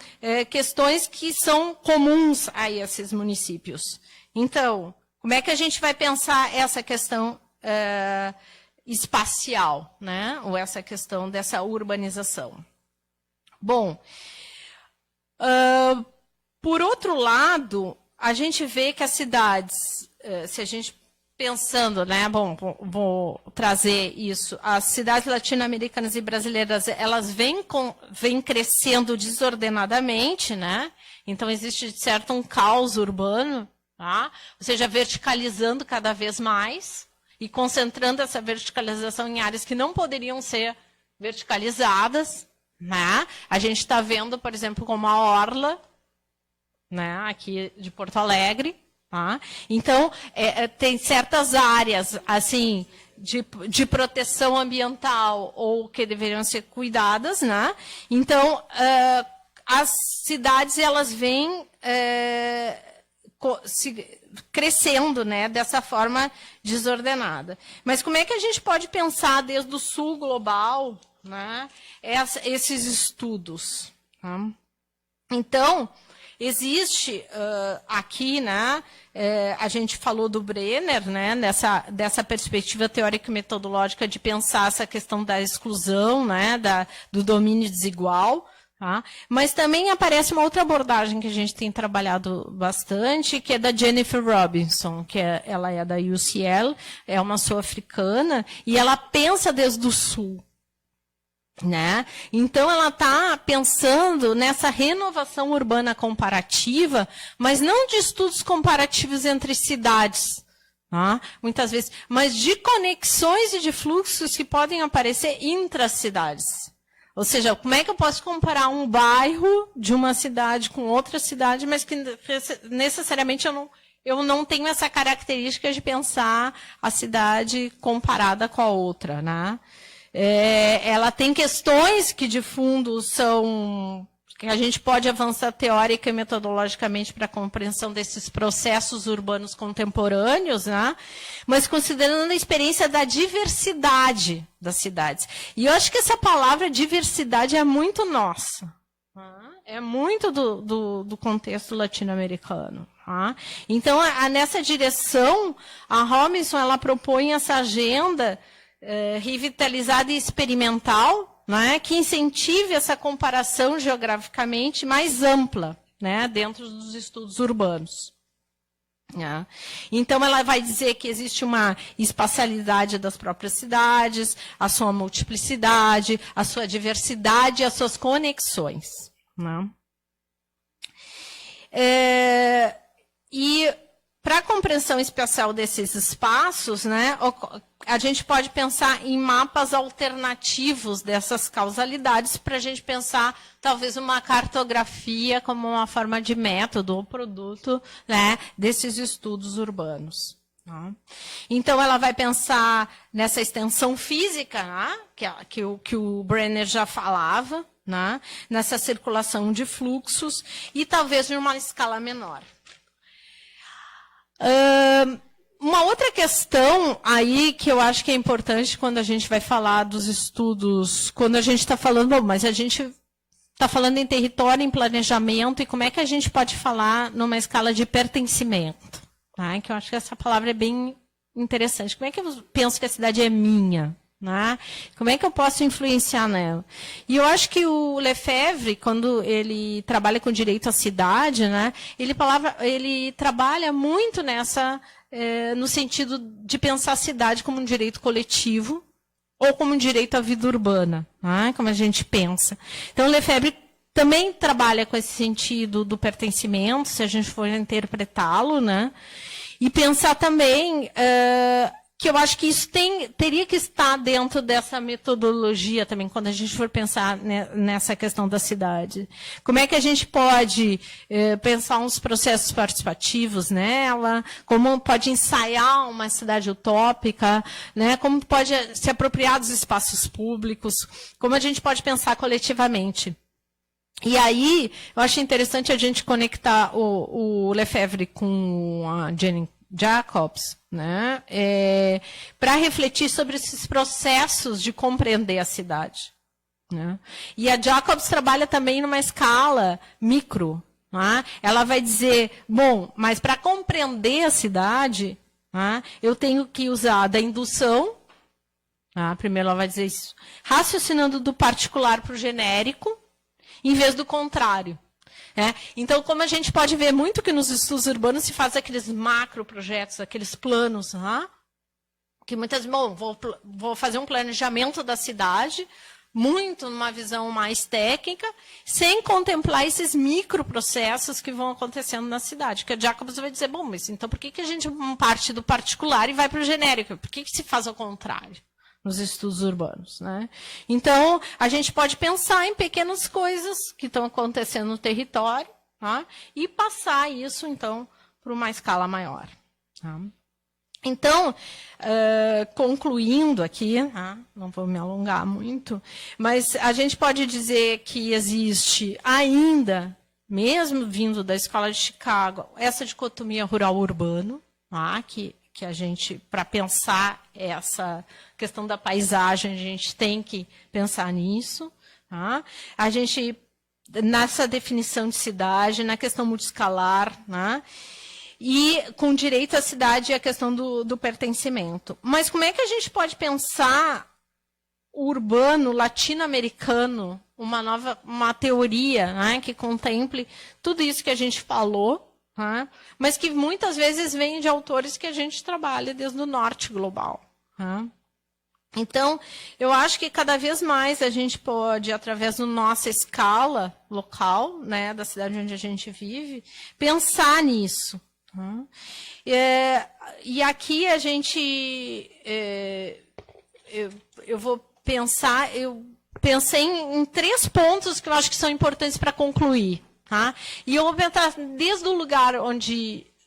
questões que são comuns a esses municípios. Então, como é que a gente vai pensar essa questão espacial, né? Ou essa questão dessa urbanização? Bom, por outro lado, a gente vê que as cidades, se a gente pensando, né, bom, vou trazer isso, as cidades latino-americanas e brasileiras, elas vêm crescendo desordenadamente, né? Então existe, de certo, um caos urbano, tá? Ou seja, verticalizando cada vez mais e concentrando essa verticalização em áreas que não poderiam ser verticalizadas, né? A gente está vendo, por exemplo, como a Orla, né, aqui de Porto Alegre. Tá? Então, tem certas áreas assim, de proteção ambiental ou que deveriam ser cuidadas. Né? Então, as cidades elas vêm crescendo, né, dessa forma desordenada. Mas como é que a gente pode pensar desde o sul global, né, esses estudos? Tá? Então, existe aqui, né, a gente falou do Brenner, né, dessa perspectiva teórica e metodológica de pensar essa questão da exclusão, né, do domínio desigual. Tá? Mas também aparece uma outra abordagem que a gente tem trabalhado bastante, que é da Jennifer Robinson, que ela é da UCL, é uma sul-africana, e ela pensa desde o sul. né? Então, ela está pensando nessa renovação urbana comparativa, mas não de estudos comparativos entre cidades, tá? Muitas vezes, mas de conexões e de fluxos que podem aparecer intra-cidades. Ou seja, como é que eu posso comparar um bairro de uma cidade com outra cidade, mas que necessariamente eu não tenho essa característica de pensar a cidade comparada com a outra, né? Ela tem questões que, de fundo, que a gente pode avançar teórica e metodologicamente para a compreensão desses processos urbanos contemporâneos, né? Mas considerando a experiência da diversidade das cidades. E eu acho que essa palavra diversidade é muito nossa. É muito do contexto latino-americano. Tá? Então, nessa direção, a Robinson ela propõe essa agenda revitalizada e experimental, né, que incentive essa comparação geograficamente mais ampla, né, dentro dos estudos urbanos. Né? Então, ela vai dizer que existe uma espacialidade das próprias cidades, a sua multiplicidade, a sua diversidade e as suas conexões. Né? E para a compreensão espacial desses espaços, né, a gente pode pensar em mapas alternativos dessas causalidades para a gente pensar, talvez, uma cartografia como uma forma de método ou produto, né, desses estudos urbanos. Né? Então, ela vai pensar nessa extensão física, né, que o Brenner já falava, né, nessa circulação de fluxos e talvez em uma escala menor. Uma outra questão aí que eu acho que é importante quando a gente vai falar dos estudos, quando a gente está falando, bom, mas a gente está falando em território, em planejamento, e como é que a gente pode falar numa escala de pertencimento? Tá? Que eu acho que essa palavra é bem interessante. Como é que eu penso que a cidade é minha? Né? Como é que eu posso influenciar nela? E eu acho que o Lefebvre, quando ele trabalha com direito à cidade, né, ele trabalha muito no sentido de pensar a cidade como um direito coletivo ou como um direito à vida urbana, né, como a gente pensa. Então, o Lefebvre também trabalha com esse sentido do pertencimento, se a gente for interpretá-lo, né, e pensar também que eu acho que isso teria que estar dentro dessa metodologia também, quando a gente for pensar nessa questão da cidade. Como é que a gente pode pensar uns processos participativos nela, como pode ensaiar uma cidade utópica, né? Como pode se apropriar dos espaços públicos, como a gente pode pensar coletivamente. E aí, eu acho interessante a gente conectar o Lefebvre com a Jane Jacobs, né, para refletir sobre esses processos de compreender a cidade. Né? E a Jacobs trabalha também numa escala micro. Né? Ela vai dizer, bom, mas para compreender a cidade, né, eu tenho que usar da indução, primeiro ela vai dizer isso, raciocinando do particular para o genérico, em vez do contrário. Então, como a gente pode ver muito que nos estudos urbanos se faz aqueles macroprojetos, aqueles planos, que muitas vezes, bom, vou fazer um planejamento da cidade, muito numa visão mais técnica, sem contemplar esses microprocessos que vão acontecendo na cidade. Que a Jacobs vai dizer, bom, mas então por que a gente parte do particular e vai para o genérico? Por que se faz ao contrário? Nos estudos urbanos. Né? Então, a gente pode pensar em pequenas coisas que estão acontecendo no território, e passar isso, então, para uma escala maior. Então, concluindo aqui, não vou me alongar muito, mas a gente pode dizer que existe ainda, mesmo vindo da Escola de Chicago, essa dicotomia rural-urbano, que a gente, para pensar essa questão da paisagem, a gente tem que pensar nisso. Tá? A gente, nessa definição de cidade, na questão multiscalar, e com direito à cidade e a questão do pertencimento. Mas como é que a gente pode pensar o urbano latino-americano, uma teoria que contemple tudo isso que a gente falou, mas que muitas vezes vem de autores que a gente trabalha desde o norte global. Então, eu acho que cada vez mais a gente pode, através da nossa escala local, né, da cidade onde a gente vive, pensar nisso. Tá? E aqui a gente... eu vou pensar... Eu pensei em 3 pontos que eu acho que são importantes para concluir. Tá? E eu vou pensar desde o lugar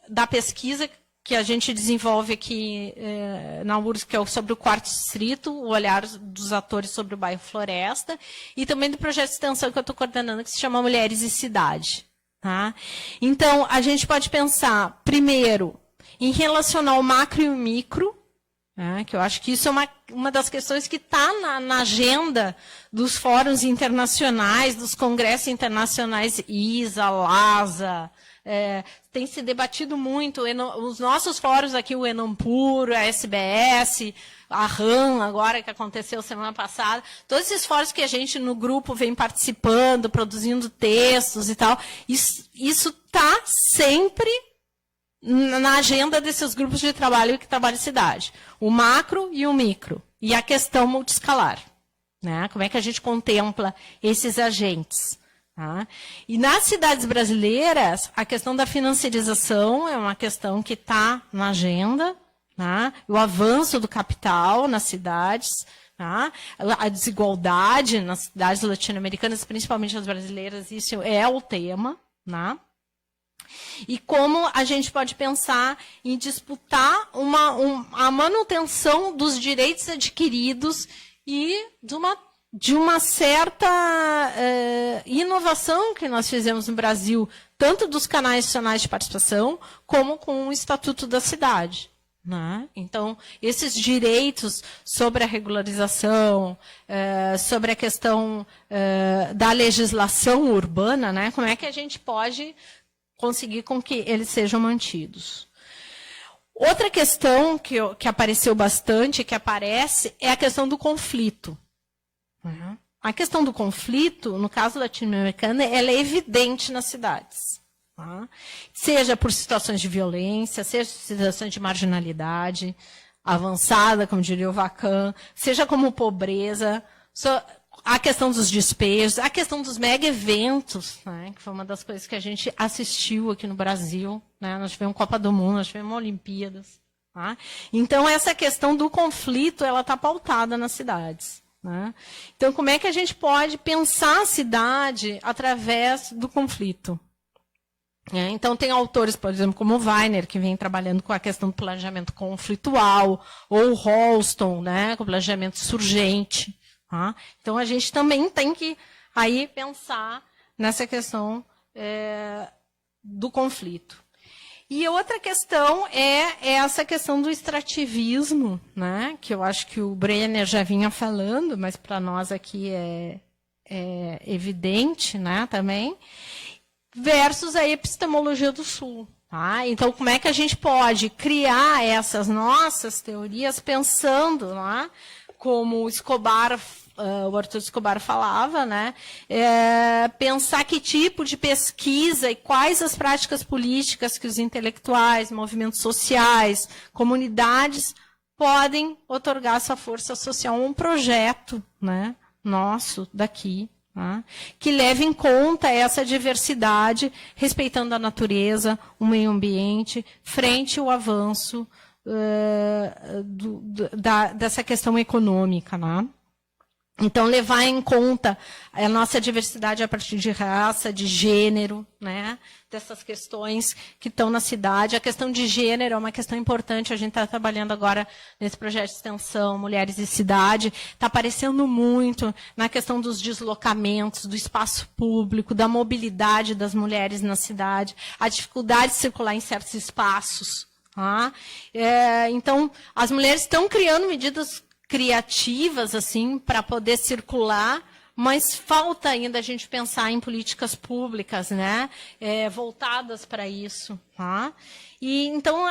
da pesquisa que a gente desenvolve aqui na URSS, que é sobre o 4º distrito, o olhar dos atores sobre o bairro Floresta, e também do projeto de extensão que eu estou coordenando, que se chama Mulheres e Cidade. Tá? Então, a gente pode pensar, primeiro, em relacionar o macro e o micro, né, que eu acho que isso é uma das questões que está na agenda dos fóruns internacionais, dos congressos internacionais ISA, LASA, tem se debatido muito, os nossos fóruns aqui, o Enampur, a SBS, a RAM, agora que aconteceu semana passada, todos esses fóruns que a gente no grupo vem participando, produzindo textos e tal, isso está sempre na agenda desses grupos de trabalho que trabalham em cidade. O macro e o micro. E a questão multiscalar. Né? Como é que a gente contempla esses agentes? Tá? E nas cidades brasileiras, a questão da financiarização é uma questão que está na agenda, tá? O avanço do capital nas cidades, tá? A desigualdade nas cidades latino-americanas, principalmente as brasileiras, isso é o tema. Tá? E como a gente pode pensar em disputar a manutenção dos direitos adquiridos e de uma certa inovação que nós fizemos no Brasil, tanto dos canais nacionais de participação, como com o Estatuto da Cidade. Né? Então, esses direitos sobre a regularização, sobre a questão da legislação urbana, né? Como é que a gente pode conseguir com que eles sejam mantidos. Outra questão que apareceu bastante, que aparece, é a questão do conflito. Uhum. A questão do conflito, no caso latino-americano, ela é evidente nas cidades. Tá? Seja por situações de violência, seja por situações de marginalidade avançada, como diria o Vacan, seja como pobreza, a questão dos despejos, a questão dos mega eventos, né, que foi uma das coisas que a gente assistiu aqui no Brasil. Né, nós tivemos Copa do Mundo, nós tivemos Olimpíadas. Tá? Então, essa questão do conflito ela está pautada nas cidades. Né? Então, como é que a gente pode pensar a cidade através do conflito? Então, tem autores, por exemplo, como o Weiner, que vem trabalhando com a questão do planejamento conflitual, ou o Rolston, né, com o planejamento surgente. Tá? Então, a gente também tem que aí pensar nessa questão do conflito. E outra questão é essa questão do extrativismo, né? Que eu acho que o Brenner já vinha falando, mas para nós aqui é evidente, né, também, versus a epistemologia do Sul. Tá? Então, como é que a gente pode criar essas nossas teorias pensando, né, como o Arthur Escobar falava, né? Pensar que tipo de pesquisa e quais as práticas políticas que os intelectuais, movimentos sociais, comunidades podem otorgar essa força social a um projeto, né, nosso daqui, né, que leve em conta essa diversidade, respeitando a natureza, o meio ambiente, frente ao avanço dessa questão econômica, né? Então, levar em conta a nossa diversidade a partir de raça, de gênero, né? Dessas questões que estão na cidade. A questão de gênero é uma questão importante. A gente está trabalhando agora nesse projeto de extensão Mulheres e Cidade. Está aparecendo muito na questão dos deslocamentos, do espaço público, da mobilidade das mulheres na cidade, a dificuldade de circular em certos espaços. Tá? Então, as mulheres estão criando medidas criativas assim para poder circular, mas falta ainda a gente pensar em políticas públicas, né, voltadas para isso, tá? E então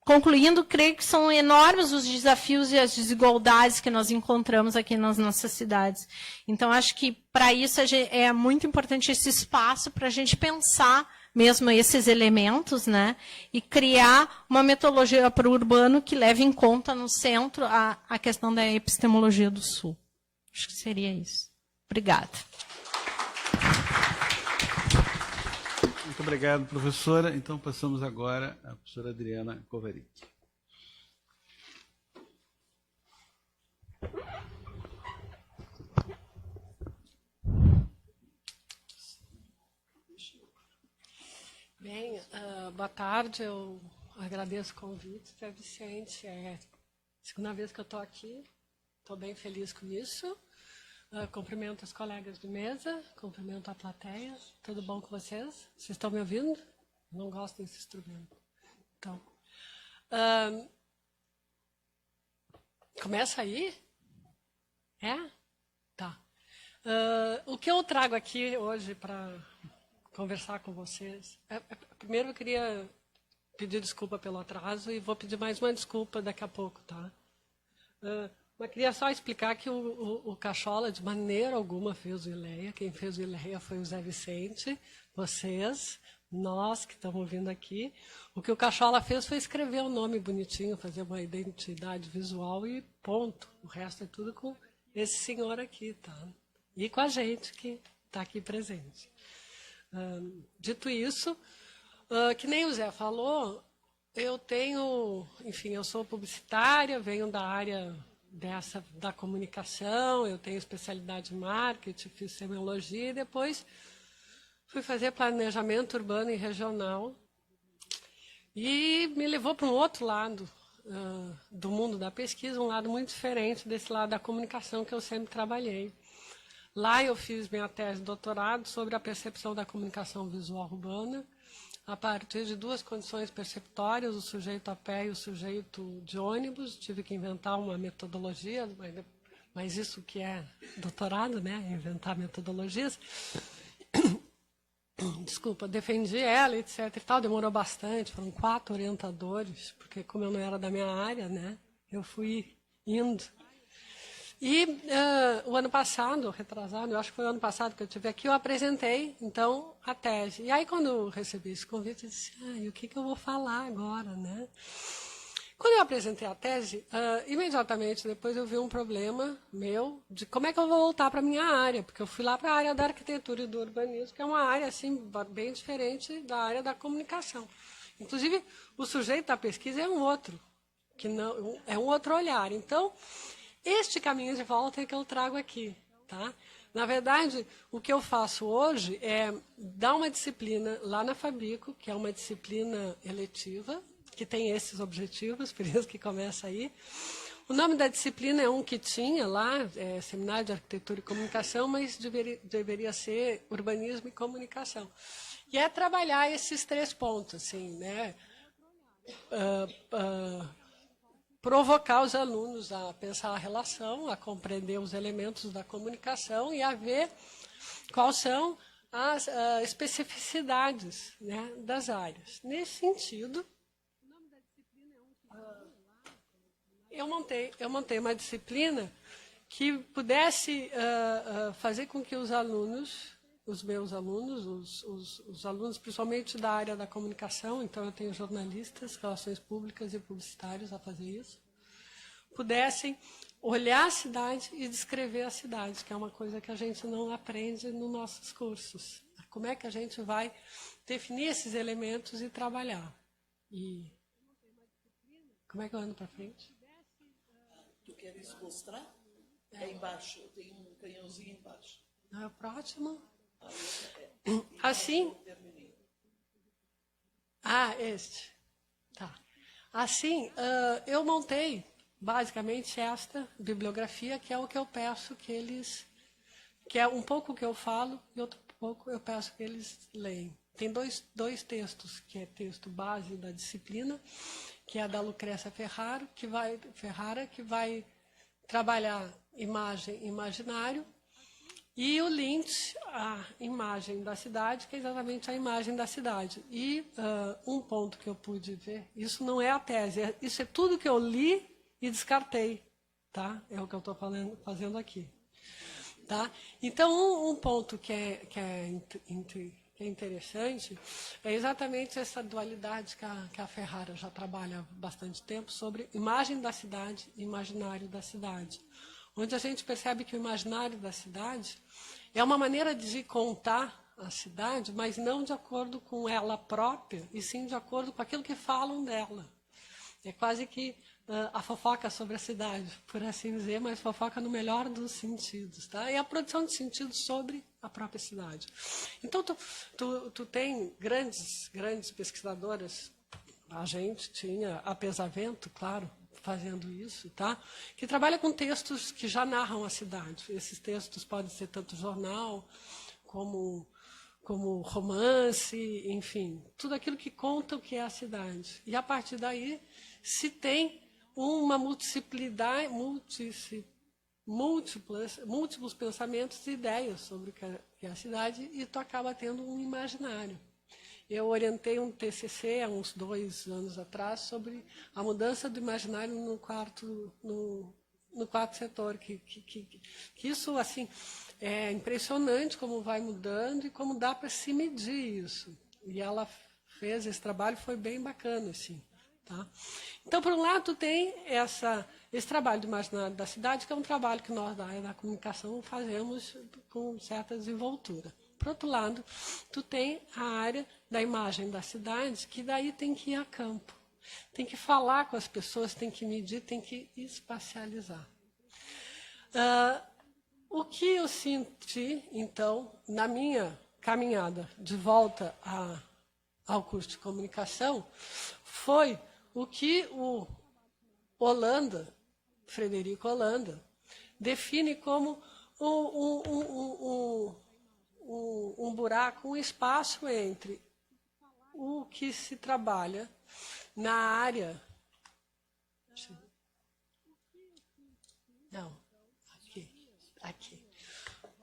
concluindo, creio que são enormes os desafios e as desigualdades que nós encontramos aqui nas nossas cidades. Então, acho que, para isso, é muito importante esse espaço para a gente pensar mesmo esses elementos, né, e criar uma metodologia para o urbano que leve em conta no centro a questão da epistemologia do Sul. Acho que seria isso. Obrigada. Muito obrigado, professora. Então, passamos agora à professora Adriana Kovarik. Bem, boa tarde. Eu agradeço o convite, Zé Vicente. É a segunda vez que eu estou aqui. Estou bem feliz com isso. Cumprimento os colegas de mesa, cumprimento a plateia. Tudo bom com vocês? Vocês estão me ouvindo? Não gosto desse instrumento. Então, começa aí? É? Tá. O que eu trago aqui hoje para conversar com vocês... primeiro, eu queria pedir desculpa pelo atraso e vou pedir mais uma desculpa daqui a pouco, tá? Mas queria só explicar que o Cachola, de maneira alguma, fez o ILEA. Quem fez o ILEA foi o Zé Vicente, vocês, nós que estamos vindo aqui. O que o Cachola fez foi escrever um nome bonitinho, fazer uma identidade visual e ponto. O resto é tudo com esse senhor aqui, tá? E com a gente que está aqui presente. Dito isso, que nem o Zé falou, eu tenho, enfim, eu sou publicitária, venho da área da comunicação, eu tenho especialidade em marketing, fiz semiologia e depois fui fazer planejamento urbano e regional e me levou para um outro lado do mundo da pesquisa, um lado muito diferente desse lado da comunicação que eu sempre trabalhei. Lá eu fiz minha tese de doutorado sobre a percepção da comunicação visual urbana, a partir de duas condições perceptórias, o sujeito a pé e o sujeito de ônibus. Tive que inventar uma metodologia, mas isso que é doutorado, né? Inventar metodologias. Desculpa, defendi ela, etc. e tal, demorou bastante, foram 4 orientadores, porque como eu não era da minha área, né? Eu fui indo. E o ano passado, retrasado, eu acho que foi o ano passado que eu estive aqui, eu apresentei, então, a tese. E aí, quando eu recebi esse convite, eu disse, e o que eu vou falar agora, né? Quando eu apresentei a tese, imediatamente depois eu vi um problema meu de como é que eu vou voltar para a minha área, porque eu fui lá para a área da arquitetura e do urbanismo, que é uma área assim, bem diferente da área da comunicação. Inclusive, o sujeito da pesquisa é um outro, que não, é um outro olhar. Então, este caminho de volta é que eu trago aqui, tá? Na verdade, o que eu faço hoje é dar uma disciplina lá na Fabico, que é uma disciplina eletiva, que tem esses objetivos, por isso que começa aí. O nome da disciplina é um que tinha lá, Seminário de Arquitetura e Comunicação, mas deveria ser Urbanismo e Comunicação. E é trabalhar esses 3 pontos, assim, né? Provocar os alunos a pensar a relação, a compreender os elementos da comunicação e a ver quais são as especificidades, né, das áreas. Nesse sentido, eu montei uma disciplina que pudesse fazer com que os alunos, os meus alunos, os alunos principalmente da área da comunicação, então eu tenho jornalistas, relações públicas e publicitários a fazer isso, pudessem olhar a cidade e descrever a cidade, que é uma coisa que a gente não aprende nos nossos cursos. Como é que a gente vai definir esses elementos e trabalhar? E como é que eu ando para frente? Tu queres mostrar? É embaixo, tem um canhãozinho embaixo. É o próximo. Assim. Este. Tá. Assim, eu montei basicamente esta bibliografia, que é o que eu peço que eles. Que é um pouco o que eu falo e outro pouco eu peço que eles leem. Tem dois textos, que é texto base da disciplina, que é a da Lucrécia Ferrara, que vai trabalhar imagem e imaginário, e o Lynch, a imagem da cidade, que é exatamente a imagem da cidade. E um ponto que eu pude ver, isso não é a tese, isso é tudo que eu li e descartei, tá? É o que eu estou fazendo aqui. Tá? Então, um ponto que é interessante é exatamente essa dualidade que a Ferrara já trabalha há bastante tempo sobre imagem da cidade e imaginário da cidade, onde a gente percebe que o imaginário da cidade é uma maneira de contar a cidade, mas não de acordo com ela própria, e sim de acordo com aquilo que falam dela. É quase que a fofoca sobre a cidade, por assim dizer, mas fofoca no melhor dos sentidos, tá? E a produção de sentidos sobre a própria cidade. Então, tu tem grandes pesquisadoras, a gente tinha a Pesavento, claro, fazendo isso, tá? Que trabalha com textos que já narram a cidade. Esses textos podem ser tanto jornal, como romance, enfim, tudo aquilo que conta o que é a cidade. E, a partir daí, se tem uma multiplicidade, múltiplos pensamentos e ideias sobre o que é a cidade, e tu acaba tendo um imaginário. Eu orientei um TCC há uns 2 anos atrás sobre a mudança do imaginário no quarto setor, que isso, assim, é impressionante como vai mudando e como dá para se medir isso. E ela fez esse trabalho, foi bem bacana, assim. Tá? Então, por um lado, tem esse trabalho do imaginário da cidade, que é um trabalho que nós, da área da comunicação, fazemos com certa desenvoltura. Por outro lado, tu tem a área da imagem da cidade, que daí tem que ir a campo. Tem que falar com as pessoas, tem que medir, tem que espacializar. O que eu senti, então, na minha caminhada de volta ao curso de comunicação, foi o que o Frederico Holanda, define como um buraco, um espaço entre o que se trabalha na área... Não, aqui.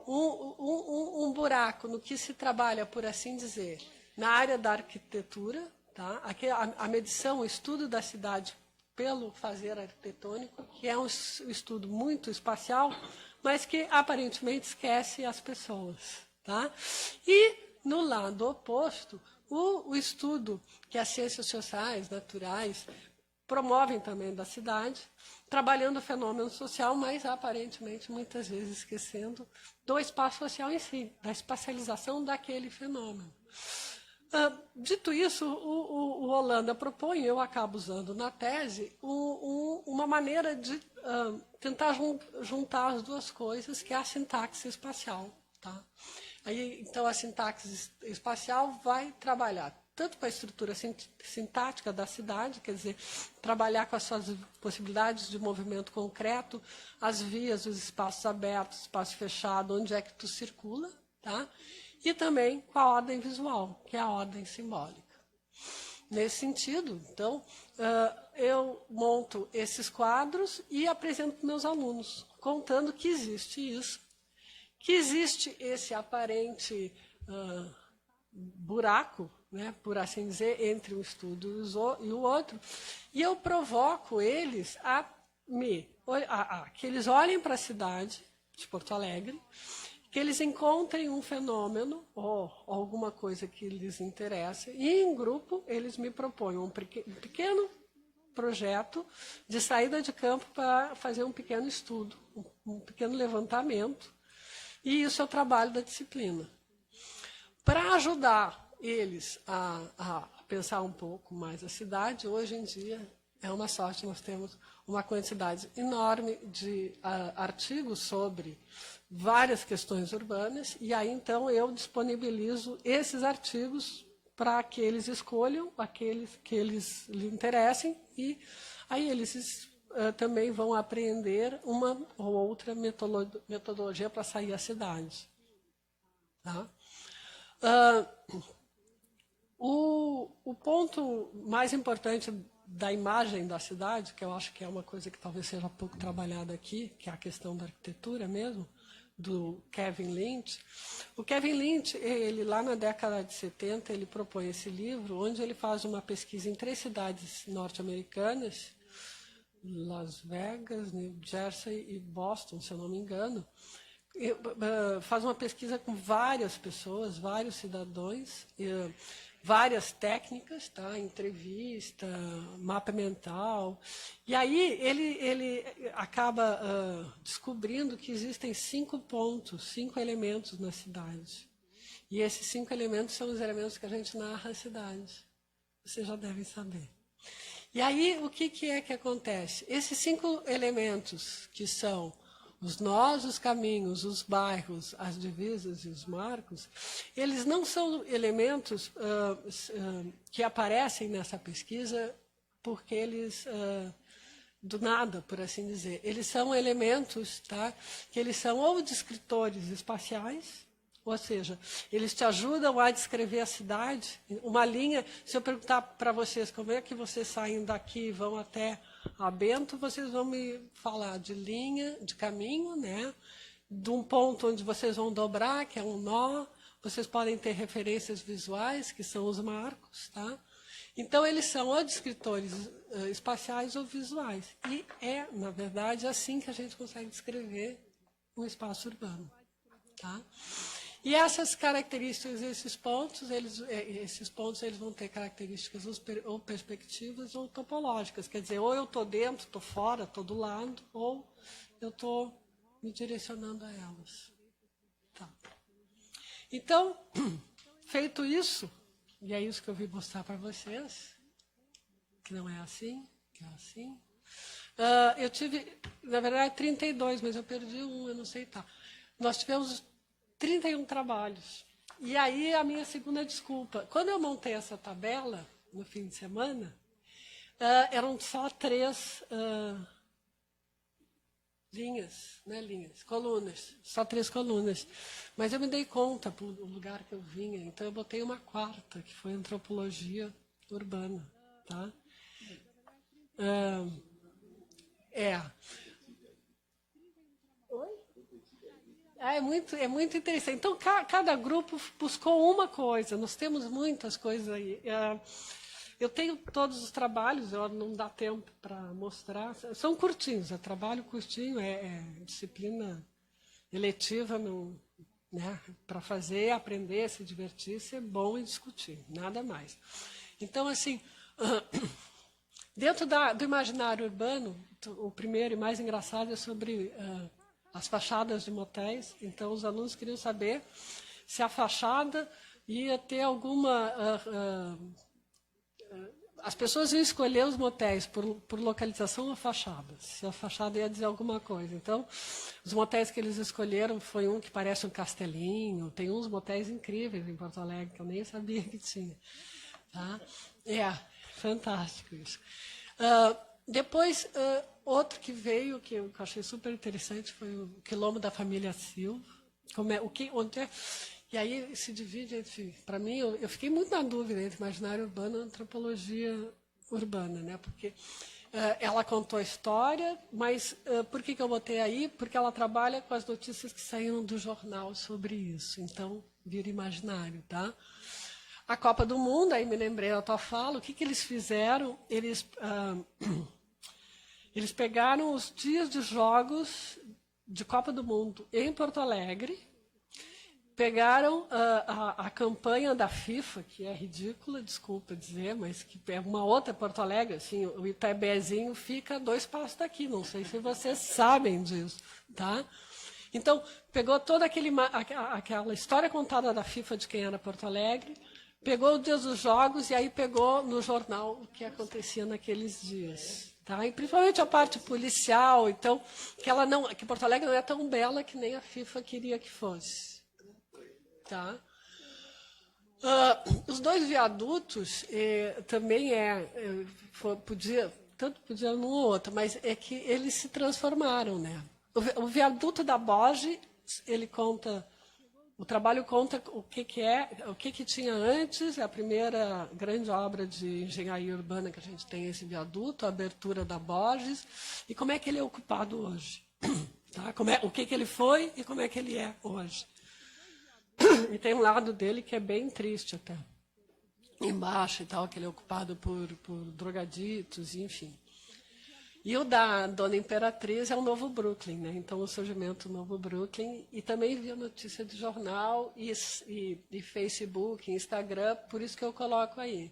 Um buraco no que se trabalha, por assim dizer, na área da arquitetura, tá? Aqui, a medição, o estudo da cidade pelo fazer arquitetônico, que é um estudo muito espacial, mas que aparentemente esquece as pessoas. Tá? E, no lado oposto, o estudo que as ciências sociais, naturais, promovem também da cidade, trabalhando o fenômeno social, mas aparentemente muitas vezes esquecendo do espaço social em si, da espacialização daquele fenômeno. Dito isso, o Holanda propõe, eu acabo usando na tese, uma maneira de tentar juntar as duas coisas, que é a sintaxe espacial. Tá? Aí, então, a sintaxe espacial vai trabalhar tanto com a estrutura sintática da cidade, quer dizer, trabalhar com as suas possibilidades de movimento concreto, as vias, os espaços abertos, espaço fechado, onde é que tu circula, tá? E também com a ordem visual, que é a ordem simbólica. Nesse sentido, então, eu monto esses quadros e apresento para meus alunos, contando que existe isso, que existe esse aparente buraco, né, por assim dizer, entre um estudo e o outro, e eu provoco eles que eles olhem para a cidade de Porto Alegre, que eles encontrem um fenômeno ou alguma coisa que lhes interessa, e em grupo eles me propõem um pequeno projeto de saída de campo para fazer um pequeno estudo, um pequeno levantamento, e isso é o trabalho da disciplina. Para ajudar eles a pensar um pouco mais a cidade, hoje em dia é uma sorte, nós temos uma quantidade enorme de artigos sobre várias questões urbanas, e aí então eu disponibilizo esses artigos para que eles escolham aqueles que eles lhe interessem, e aí eles também vão aprender uma ou outra metodologia para sair à cidade. Tá? O ponto mais importante da imagem da cidade, que eu acho que é uma coisa que talvez seja pouco trabalhada aqui, que é a questão da arquitetura mesmo, do Kevin Lynch. O Kevin Lynch, ele lá na década de 70, ele propõe esse livro, onde ele faz uma pesquisa em 3 cidades norte-americanas, Las Vegas, New Jersey e Boston, se eu não me engano. Faz uma pesquisa com várias pessoas, vários cidadãos, várias técnicas, tá? Entrevista, mapa mental. E aí ele acaba descobrindo que existem 5 pontos, 5 elementos na cidade. E esses 5 elementos são os elementos que a gente narra a cidade. Vocês já devem saber. E aí, o que é que acontece? Esses 5 elementos, que são os nós, os caminhos, os bairros, as divisas e os marcos, eles não são elementos que aparecem nessa pesquisa porque eles, do nada, por assim dizer. Eles são elementos, tá, que eles são ou descritores espaciais, ou seja, eles te ajudam a descrever a cidade. Uma linha, se eu perguntar para vocês como é que vocês saem daqui e vão até a Bento, vocês vão me falar de linha, de caminho, né? De um ponto onde vocês vão dobrar, que é um nó. Vocês podem ter referências visuais, que são os marcos, tá? Então, eles são ou descritores espaciais ou visuais. E é, na verdade, assim que a gente consegue descrever um espaço urbano, tá? E essas características, esses pontos, eles vão ter características ou perspectivas ou topológicas. Quer dizer, ou eu estou dentro, estou fora, estou do lado, ou eu estou me direcionando a elas. Tá. Então, feito isso, e é isso que eu vim mostrar para vocês, que não é assim, que é assim. Eu tive, na verdade, 32, mas eu perdi um, eu não sei, tá. Nós tivemos 31 trabalhos. E aí a minha segunda desculpa. Quando eu montei essa tabela, no fim de semana, eram só 3 colunas. Só 3 colunas. Mas eu me dei conta, pelo lugar que eu vinha, então eu botei uma 4ª, que foi antropologia urbana. Tá? É muito interessante. Então, cada grupo buscou uma coisa. Nós temos muitas coisas aí. Eu tenho todos os trabalhos, não dá tempo para mostrar. São curtinhos, é trabalho curtinho, é disciplina eletiva, né, para fazer, aprender, se divertir, ser bom e discutir, nada mais. Então, assim, dentro do imaginário urbano, o primeiro e mais engraçado é sobre as fachadas de motéis. Então, os alunos queriam saber se a fachada ia ter alguma... as pessoas iam escolher os motéis por localização ou fachada, se a fachada ia dizer alguma coisa. Então, os motéis que eles escolheram foi um que parece um castelinho. Tem uns motéis incríveis em Porto Alegre, que eu nem sabia que tinha. Tá? Fantástico isso. Depois, outro que veio, que eu achei super interessante, foi o Quilombo da Família Silva. E aí se divide entre... Para mim, eu fiquei muito na dúvida entre imaginário urbano e antropologia urbana, né? Porque ela contou a história, mas por que eu botei aí? Porque ela trabalha com as notícias que saíram do jornal sobre isso. Então, vira imaginário, tá? A Copa do Mundo, aí me lembrei da tua fala, o que eles fizeram? Eles pegaram os dias de jogos de Copa do Mundo em Porto Alegre, pegaram a campanha da FIFA, que é ridícula, desculpa dizer, mas que é uma outra Porto Alegre, assim, o Itabezinho fica a 2 passos daqui, não sei se vocês sabem disso, tá? Então, pegou toda aquela história contada da FIFA de quem era Porto Alegre, pegou o dia dos jogos e aí pegou no jornal o que acontecia naqueles dias. Tá? E principalmente a parte policial, então, que Porto Alegre não é tão bela que nem a FIFA queria que fosse. Tá? Os 2 viadutos também tanto podia num ou outro, mas é que eles se transformaram, né? O viaduto da Borges, ele conta... O trabalho conta o que tinha antes, é a primeira grande obra de engenharia urbana que a gente tem, esse viaduto, a abertura da Borges, e como é que ele é ocupado hoje. Tá? O que ele foi e como é que ele é hoje. E tem um lado dele que é bem triste até. Embaixo e tal, que ele é ocupado por drogaditos, enfim. E o da Dona Imperatriz é o Novo Brooklyn, né? Então, o surgimento do Novo Brooklyn. E também vi a notícia de jornal e Facebook, Instagram, por isso que eu coloco aí.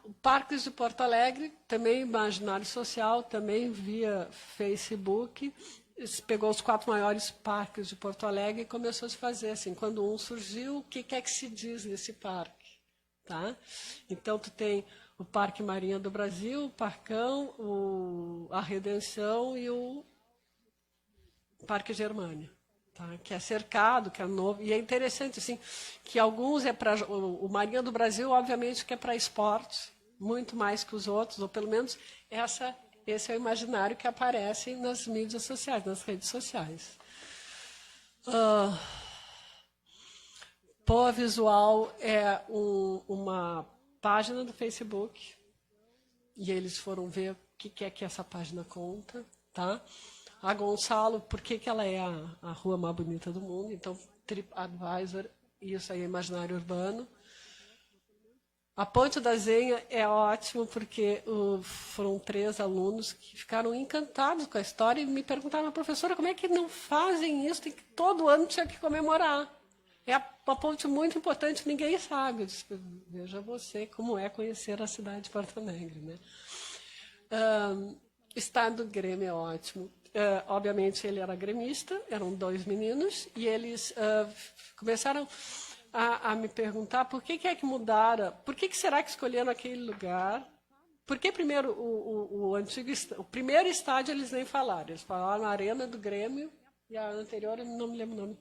O Parques de Porto Alegre, também imaginário social, também via Facebook. Pegou os 4 maiores parques de Porto Alegre e começou a se fazer assim. Quando um surgiu, o que é que se diz nesse parque? Tá? Então, tu tem o Parque Marinha do Brasil, o Parcão, a Redenção e o Parque Germânia, tá? Que é cercado, que é novo. E é interessante assim, que alguns é para... O Marinha do Brasil, obviamente, que é para esporte, muito mais que os outros, ou pelo menos esse é o imaginário que aparece nas mídias sociais, nas redes sociais. Poa Visual é uma página do Facebook, e eles foram ver o que é que essa página conta, tá? A Gonçalo, por que ela é a rua mais bonita do mundo? Então, TripAdvisor, isso aí é imaginário urbano. A Ponte da Zenha é ótimo, porque foram 3 alunos que ficaram encantados com a história e me perguntaram, professora, como é que não fazem isso? Tem que, todo ano tinha que comemorar. É uma ponte muito importante, ninguém sabe. Eu disse, veja você como é conhecer a cidade de Porto Alegre. Né? Estado do Grêmio é ótimo. Obviamente, ele era gremista, eram 2 meninos, e eles começaram a me perguntar por que é que mudaram, por que será que escolheram aquele lugar, por que primeiro o primeiro estádio eles nem falaram, eles falaram a Arena do Grêmio, e a anterior, eu não me lembro o nome,